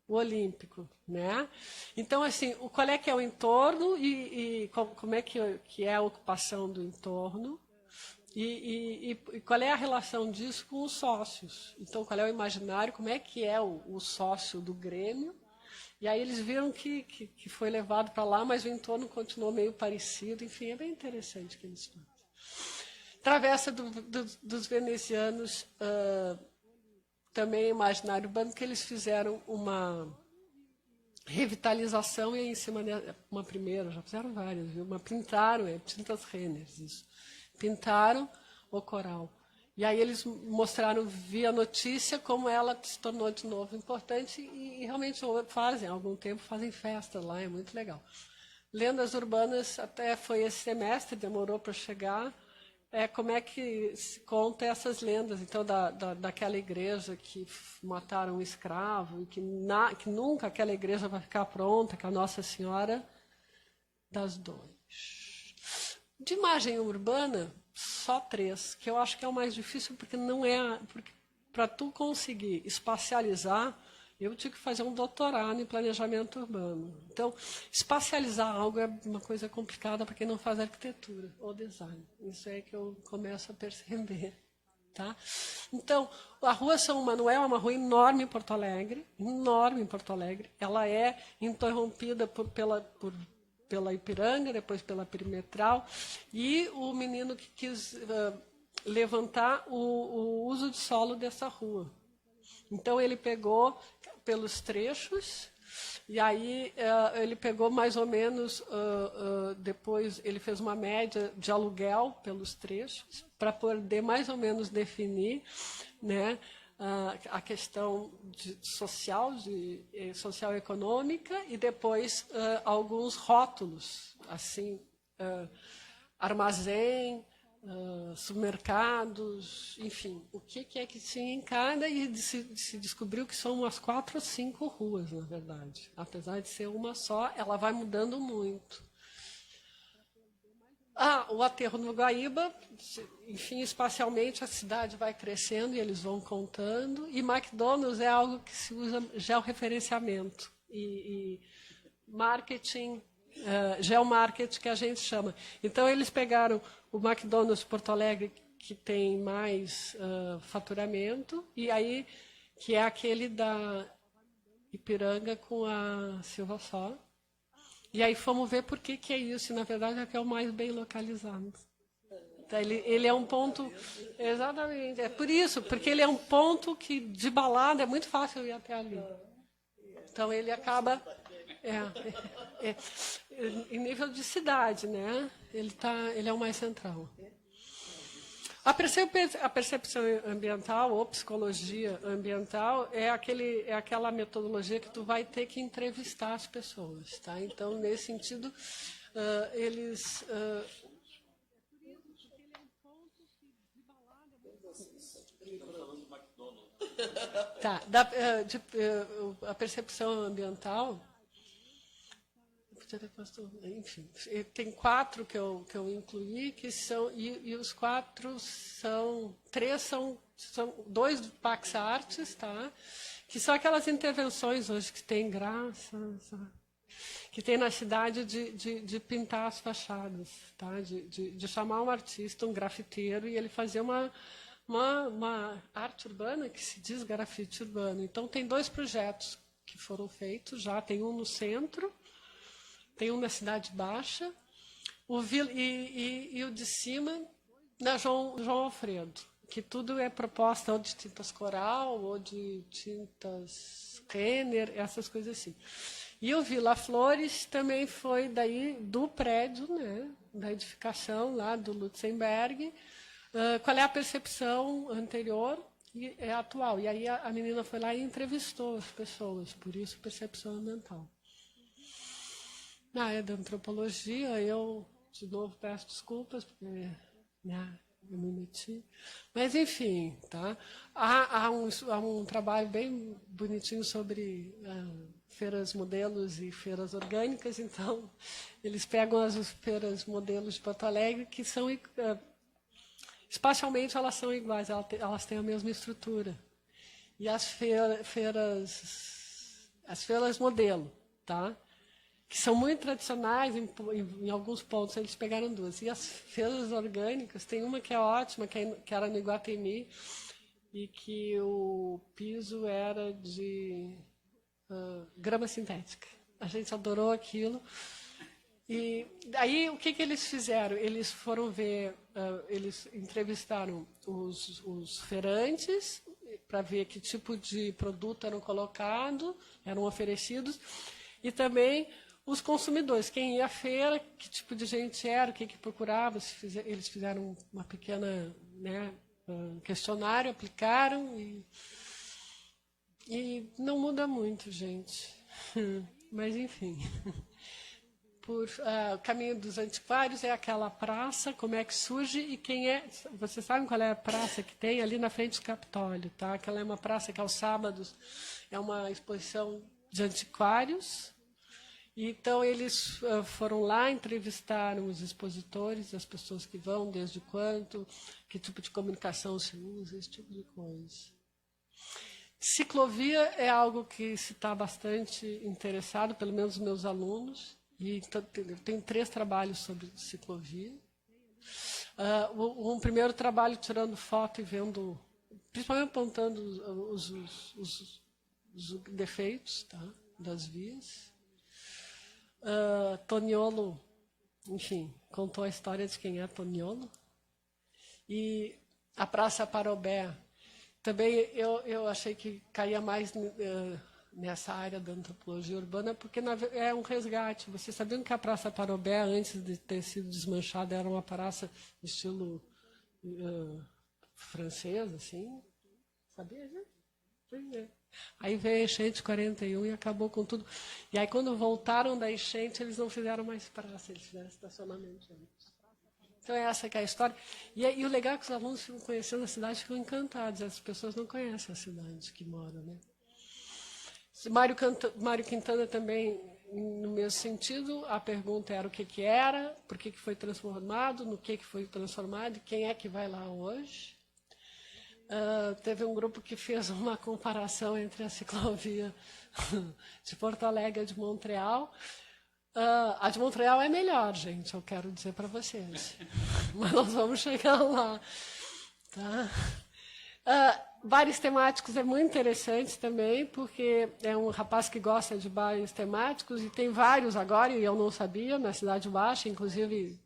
o Olímpico, né? Então, assim, qual é que é o entorno e como é que é a ocupação do entorno e qual é a relação disso com os sócios. Então, qual é o imaginário, como é que é o sócio do Grêmio. E aí eles viram que foi levado para lá, mas o entorno continuou meio parecido. Enfim, é bem interessante o que eles fazem. Travessa dos venezianos... também imaginário urbano, que eles fizeram uma revitalização e aí em cima uma primeira, já fizeram várias, viu? Mas pintaram, tintas Renners, isso. Pintaram o coral. E aí eles mostraram via notícia como ela se tornou de novo importante e realmente fazem, há algum tempo fazem festa lá, é muito legal. Lendas urbanas até foi esse semestre, demorou para chegar. Como é que se conta essas lendas, então, daquela igreja que mataram um escravo e que nunca aquela igreja vai ficar pronta, que é a Nossa Senhora das Dores. De imagem urbana, só 3, que eu acho que é o mais difícil, porque não é... Para tu conseguir espacializar, eu tive que fazer um doutorado em planejamento urbano. Então, espacializar algo é uma coisa complicada para quem não faz arquitetura ou design. Isso é que eu começo a perceber. Tá? Então, a Rua São Manuel é uma rua enorme em Porto Alegre, enorme em Porto Alegre. Ela é interrompida pela Ipiranga, depois pela Perimetral, e o menino que quis levantar o uso de solo dessa rua. Então, ele pegou pelos trechos, e aí ele pegou mais ou menos, depois ele fez uma média de aluguel pelos trechos, para poder mais ou menos definir, né, a questão social e econômica, e depois alguns rótulos, assim, armazém, supermercados, enfim, o que é que tinha em cada, e se descobriu que são umas 4 ou 5 ruas, na verdade. Apesar de ser uma só, ela vai mudando muito. O aterro no Guaíba, enfim, espacialmente a cidade vai crescendo e eles vão contando, e McDonald's é algo que se usa georreferenciamento e marketing, geomarketing, que a gente chama. Então, eles pegaram o McDonald's Porto Alegre, que tem mais faturamento, e aí, que é aquele da Ipiranga com a Silva Só. E aí fomos ver por que é isso, e na verdade é que é o mais bem localizado. Tá, ele é um ponto... Exatamente. É por isso, porque ele é um ponto que, de balada, é muito fácil eu ir até ali. Então, ele acaba... em nível de cidade, né? Ele é o mais central. A percepção ambiental ou psicologia ambiental é aquela metodologia que tu vai ter que entrevistar as pessoas, tá? Então, nesse sentido, eles... Tá, a percepção ambiental... Enfim, tem 4 que eu incluí, que são, e os 4 são, 3 são 2 do Pax Artes, tá? Que são aquelas intervenções hoje que tem graça, que tem na cidade de pintar as fachadas, tá? De chamar um artista, um grafiteiro, e ele fazer uma arte urbana que se diz grafite urbano. Então, tem 2 projetos que foram feitos já, tem um no centro, tem um na Cidade Baixa, e o de cima, na João Alfredo, que tudo é proposta ou de tintas coral, ou de tintas Renner, essas coisas assim. E o Vila Flores também foi daí do prédio, né, da edificação lá do Lutzenberg. Qual é a percepção anterior e atual? E aí a menina foi lá e entrevistou as pessoas, por isso percepção ambiental. Na área da antropologia, eu, de novo, peço desculpas, porque eu me meti. Mas, enfim, tá? Há um trabalho bem bonitinho sobre feiras modelos e feiras orgânicas. Então, eles pegam as feiras modelos de Porto Alegre, que são, espacialmente, elas são iguais, elas têm a mesma estrutura. E as feiras modelo, tá? Que são muito tradicionais, em alguns pontos eles pegaram 2. E as feiras orgânicas, tem uma que é ótima, que era no Iguatemi, e que o piso era de grama sintética. A gente adorou aquilo. E aí, o que eles fizeram? Eles foram ver, eles entrevistaram os feirantes, para ver que tipo de produto eram colocados, eram oferecidos, e também os consumidores, quem ia à feira, que tipo de gente era, o que procurava, eles fizeram uma pequena, né, questionário, aplicaram, e não muda muito, gente. Mas, enfim. O Caminho dos Antiquários é aquela praça, como é que surge e quem é... Vocês sabem qual é a praça que tem ali na frente do Capitólio, tá? Aquela é uma praça que aos sábados é uma exposição de antiquários. Então, eles foram lá, entrevistaram os expositores, as pessoas que vão, desde quando, que tipo de comunicação se usa, esse tipo de coisa. Ciclovia é algo que se está bastante interessado, pelo menos os meus alunos, e eu tenho 3 trabalhos sobre ciclovia. Um primeiro trabalho tirando foto e vendo, principalmente apontando os defeitos, tá, das vias. Toniolo, enfim, contou a história de quem é Toniolo. E a Praça Parobé, também eu achei que caía mais nessa área da antropologia urbana, porque é um resgate. Vocês sabiam que a Praça Parobé, antes de ter sido desmanchada, era uma praça de estilo francês, assim? Sabia, gente? Pois é. Aí veio a enchente de 41 e acabou com tudo. E aí, quando voltaram da enchente, eles não fizeram mais praça, eles fizeram estacionamento antes. Então, essa que é a história. E o legal é que os alunos ficam conhecendo a cidade, ficam encantados. As pessoas não conhecem a cidade que moram, né? Mário Quintana também, no mesmo sentido, a pergunta era o que era, por que foi transformado, no que foi transformado e quem é que vai lá hoje. Teve um grupo que fez uma comparação entre a ciclovia de Porto Alegre e a de Montreal. A de Montreal é melhor, gente, eu quero dizer para vocês. Mas nós vamos chegar lá. Tá? Bares temáticos é muito interessante também, porque é um rapaz que gosta de bares temáticos, e tem vários agora, e eu não sabia, na Cidade Baixa, inclusive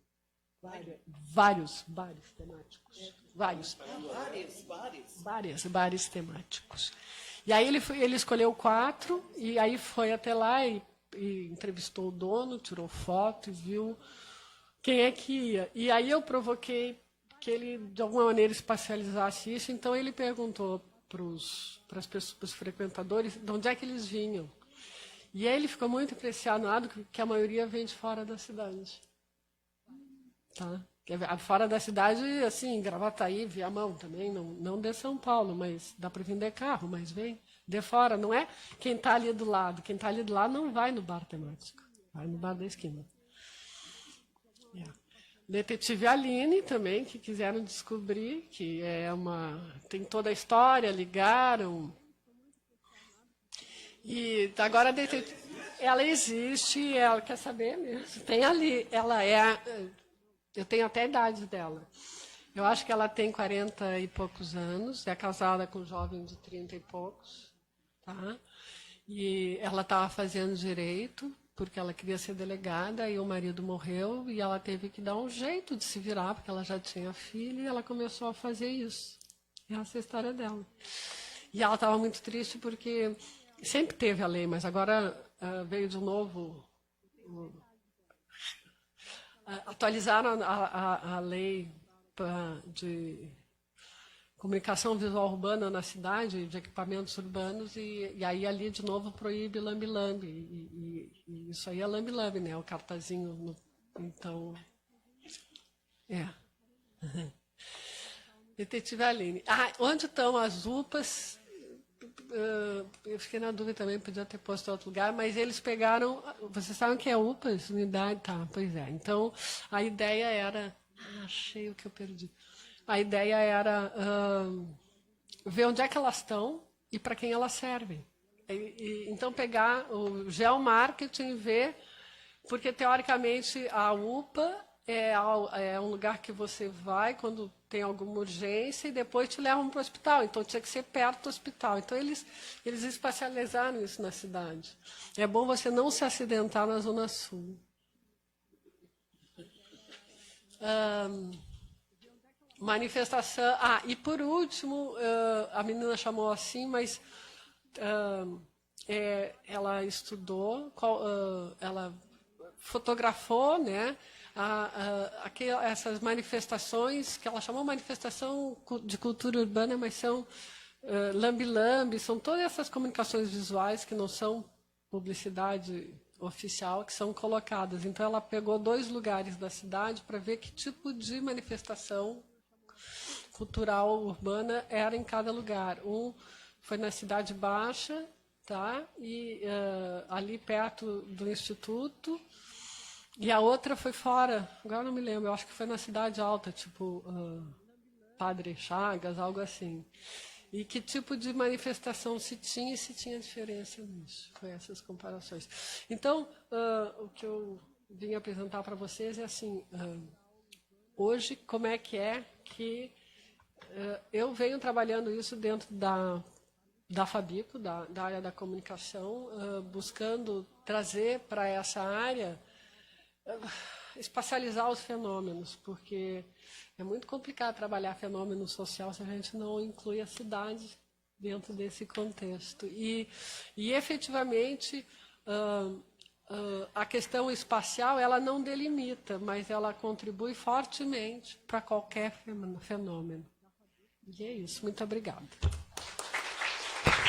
Vários bares temáticos. Vários. Vários. Bares temáticos. E aí ele escolheu 4, e aí foi até lá e entrevistou o dono, tirou foto e viu quem é que ia. E aí eu provoquei que ele, de alguma maneira, espacializasse isso. Então ele perguntou para os frequentadores de onde é que eles vinham. E aí ele ficou muito impressionado que a maioria vem de fora da cidade. Tá? Fora da cidade, assim, Gravataí, Viamão também, não de São Paulo, mas dá para vir de carro, mas vem de fora. Não é quem está ali do lado. Quem está ali do lado não vai no bar temático, vai no bar da esquina. Detetive Aline também, que quiseram descobrir, que tem toda a história, ligaram. E agora a detetive, ela existe, ela quer saber mesmo. Tem ali, eu tenho até a idade dela. Eu acho que ela tem 40 e poucos anos, é casada com um jovem de 30 e poucos. Tá? E ela estava fazendo direito, porque ela queria ser delegada, e o marido morreu, e ela teve que dar um jeito de se virar, porque ela já tinha filho, e ela começou a fazer isso. Essa é a história dela. E ela estava muito triste, porque sempre teve a lei, mas agora veio de novo... atualizaram a lei de comunicação visual urbana na cidade, de equipamentos urbanos, e aí ali de novo proíbe lambe-lambe. E isso aí é lambe-lambe, né? O cartazinho. Então, Detetive Aline. Onde estão as UPAs? Eu fiquei na dúvida também, podia ter posto em outro lugar, mas eles pegaram... Vocês sabem o que é UPAs? Unidade? Tá, pois é. Então, a ideia era... achei o que eu perdi. A ideia era ver onde é que elas estão e para quem elas servem. Então, pegar o geomarketing e ver... Porque, teoricamente, a UPA é um lugar que você vai quando tem alguma urgência e depois te levam para o hospital. Então, tinha que ser perto do hospital. Então, eles espacializaram isso na cidade. É bom você não se acidentar na Zona Sul. Manifestação... e por último, a menina chamou assim, mas ela estudou, ela fotografou, né? Essas manifestações, que ela chamou manifestação de cultura urbana, mas são lambe-lambe, são todas essas comunicações visuais que não são publicidade oficial, que são colocadas. Então, ela pegou 2 lugares da cidade para ver que tipo de manifestação cultural urbana era em cada lugar. Um foi na Cidade Baixa, tá? E ali perto do Instituto. E a outra foi fora, agora não me lembro, eu acho que foi na Cidade Alta, tipo Padre Chagas, algo assim. E que tipo de manifestação se tinha e se tinha diferença nisso. Foi essas comparações. Então, o que eu vim apresentar para vocês é assim, hoje, como é que eu venho trabalhando isso dentro da Fabico, da área da comunicação, buscando trazer para essa área... espacializar os fenômenos, porque é muito complicado trabalhar fenômeno social se a gente não inclui a cidade dentro desse contexto. E efetivamente, a questão espacial ela não delimita, mas ela contribui fortemente para qualquer fenômeno. E é isso. Muito obrigada.